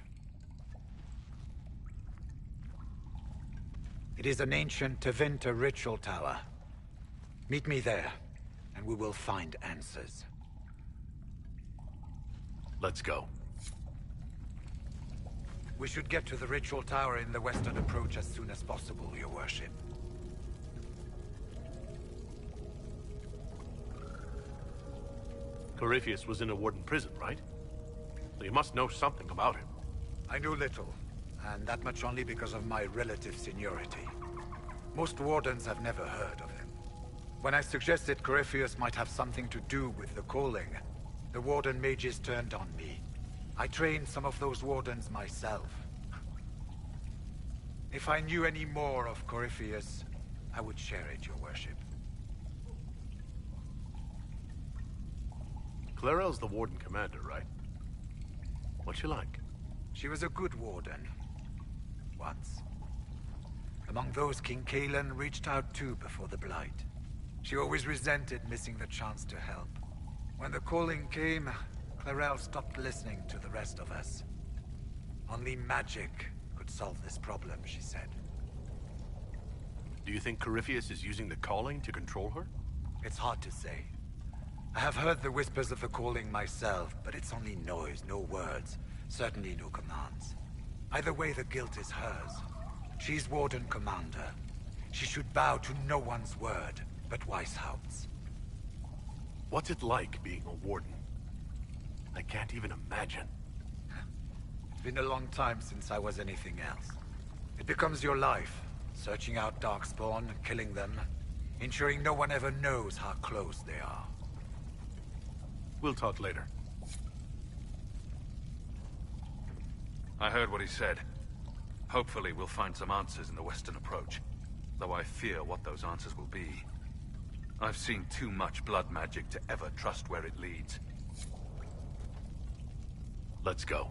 It is an ancient Tevinter ritual tower. Meet me there, and we will find answers. Let's go. We should get to the ritual tower in the western approach as soon as possible, Your Worship. Corypheus was in a Warden prison, right? So you must know something about him. I knew little, and that much only because of my relative seniority. Most Wardens have never heard of him. When I suggested Corypheus might have something to do with the calling, the Warden mages turned on me. I trained some of those Wardens myself. If I knew any more of Corypheus, I would share it, Your Worship. Clarel's the Warden Commander, right? What's she like? She was a good Warden. Once. Among those King Kalen reached out to before the Blight. She always resented missing the chance to help. When the calling came, Clarel stopped listening to the rest of us. Only magic could solve this problem, she said. Do you think Corypheus is using the calling to control her? It's hard to say. I have heard the whispers of the calling myself, but it's only noise, no words. Certainly no commands. Either way, the guilt is hers. She's Warden Commander. She should bow to no one's word, but Weishaupt's. What's it like being a Warden? I can't even imagine. It's been a long time since I was anything else. It becomes your life, searching out Darkspawn, killing them, ensuring no one ever knows how close they are. We'll talk later. I heard what he said. Hopefully we'll find some answers in the western approach, though I fear what those answers will be. I've seen too much blood magic to ever trust where it leads. Let's go.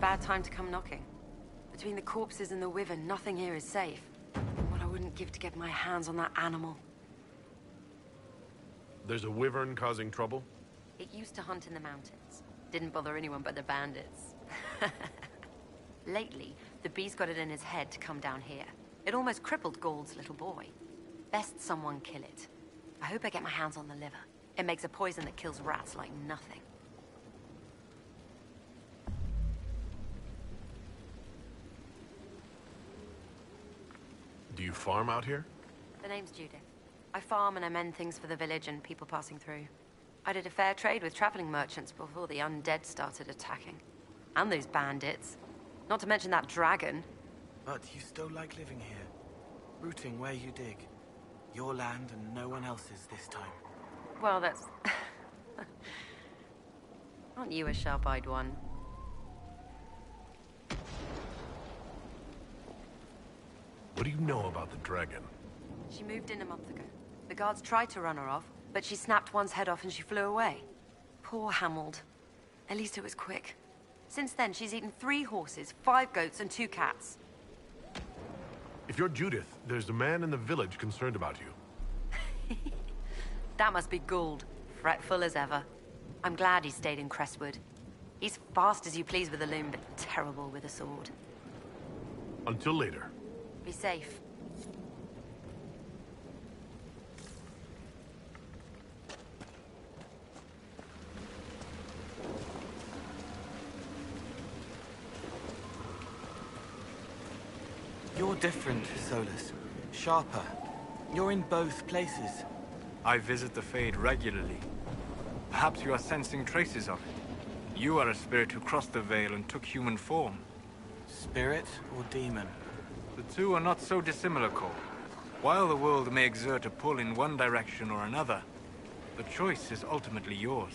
bad time to come knocking. Between the corpses and the wyvern, nothing here is safe. What I wouldn't give to get my hands on that animal. There's a wyvern causing trouble? It used to hunt in the mountains. Didn't bother anyone but the bandits. Lately, the beast got it in his head to come down here. It almost crippled Gauld's little boy. Best someone kill it. I hope I get my hands on the liver. It makes a poison that kills rats like nothing. Do you farm out here? The name's Judith. I farm and I mend things for the village and people passing through. I did a fair trade with traveling merchants before the undead started attacking. And those bandits. Not to mention that dragon. But you still like living here, rooting where you dig. Your land and no one else's this time. Well, that's... Aren't you a sharp-eyed one? What do you know about the dragon? She moved in a month ago. The guards tried to run her off, but she snapped one's head off and she flew away. Poor Hamold. At least it was quick. Since then, she's eaten 3 horses, 5 goats, and 2 cats. If you're Judith, there's a man in the village concerned about you. That must be Gould, fretful as ever. I'm glad he stayed in Crestwood. He's fast as you please with a loom, but terrible with a sword. Until later. Be safe. You're different, Solus. Sharper. You're in both places. I visit the Fade regularly. Perhaps you are sensing traces of it. You are a spirit who crossed the Veil and took human form. Spirit or demon? The two are not so dissimilar, Cole. While the world may exert a pull in one direction or another, the choice is ultimately yours.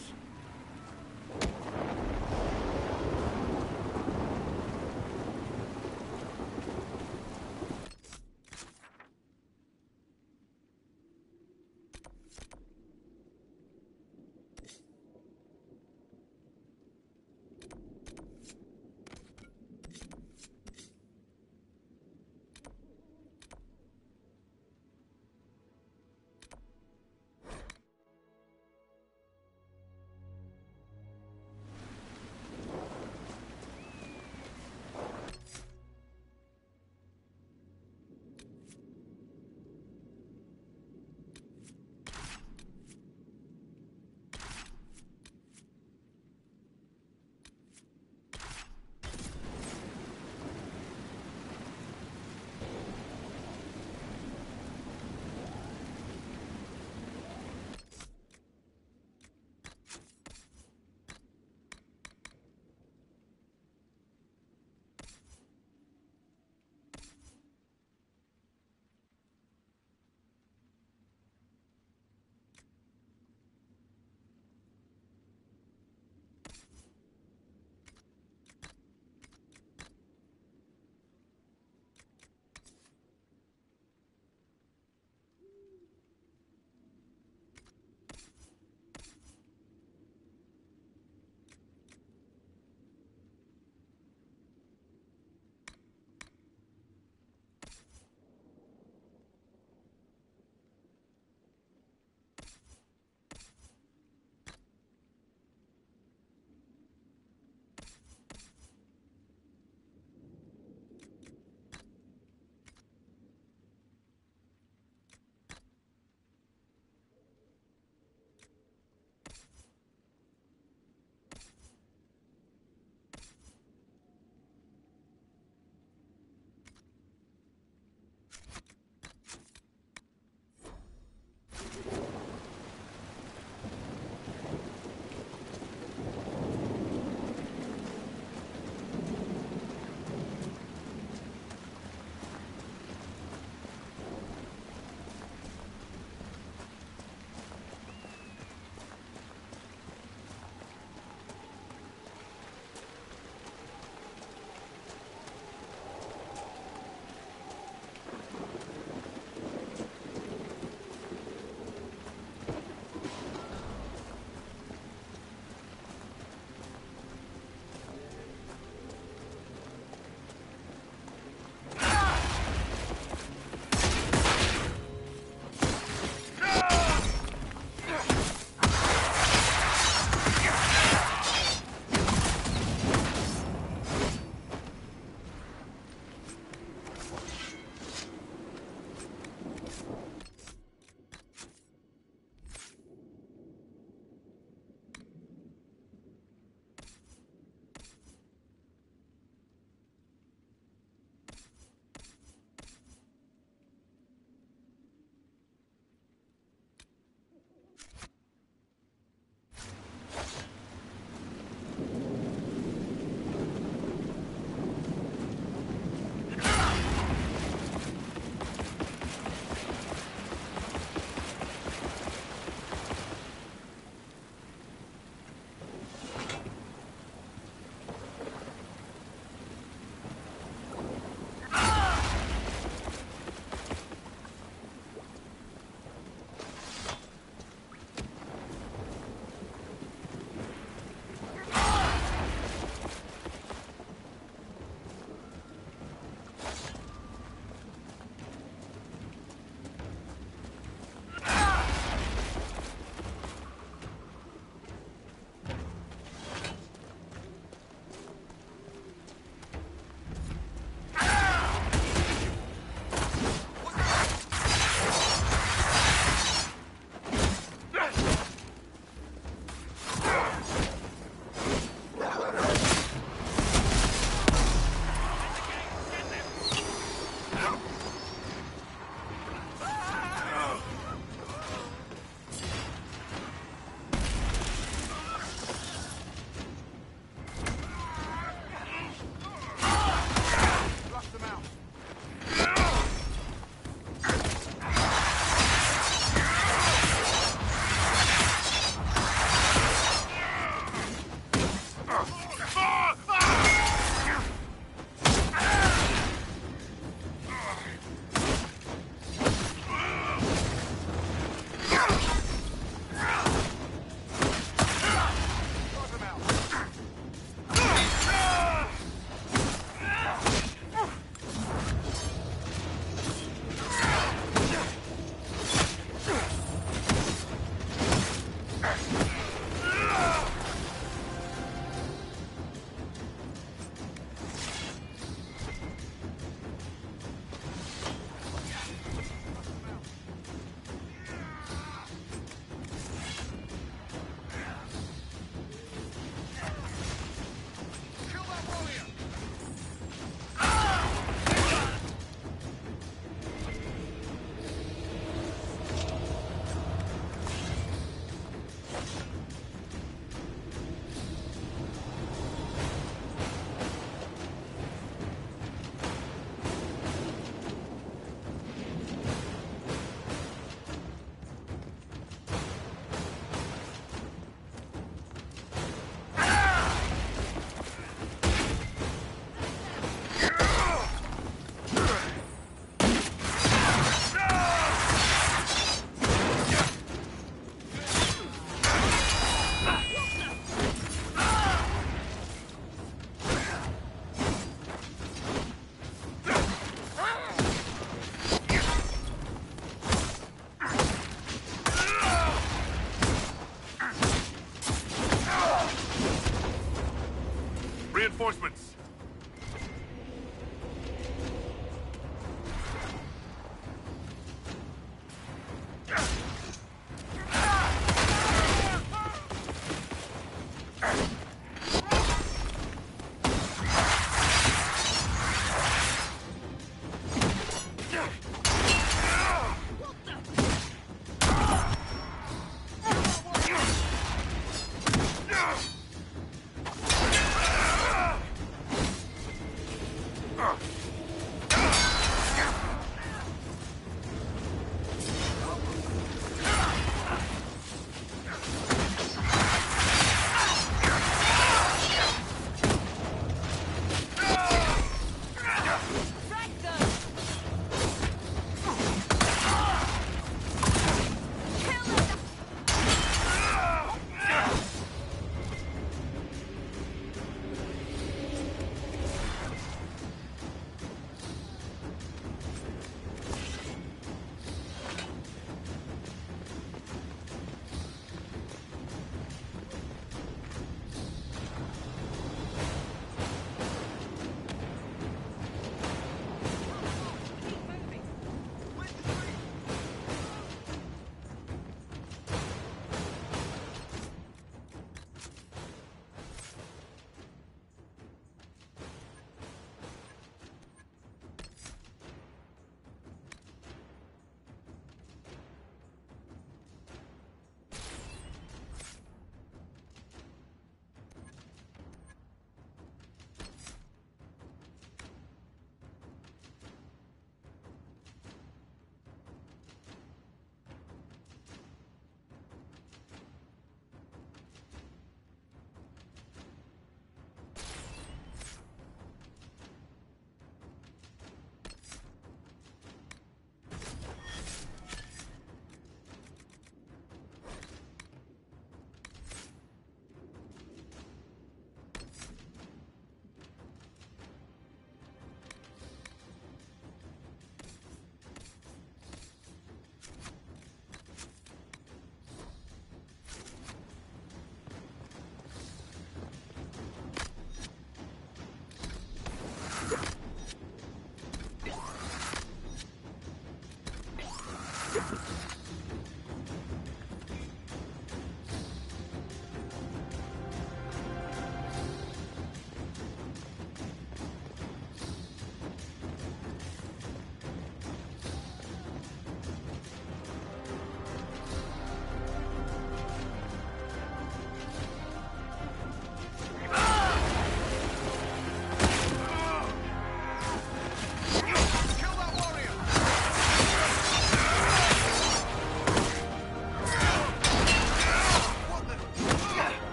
reinforcements!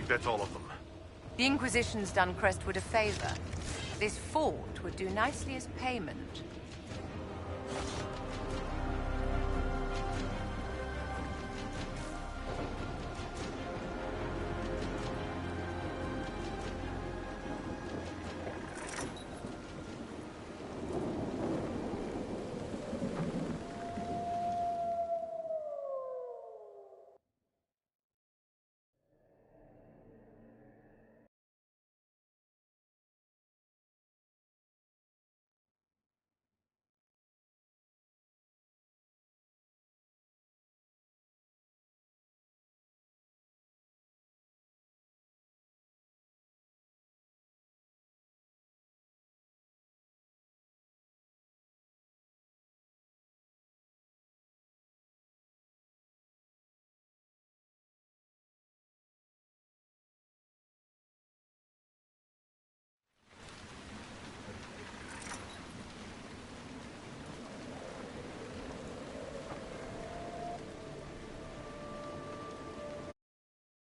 That's all of them. The Inquisition's done Crestwood a favor. This fort would do nicely as payment.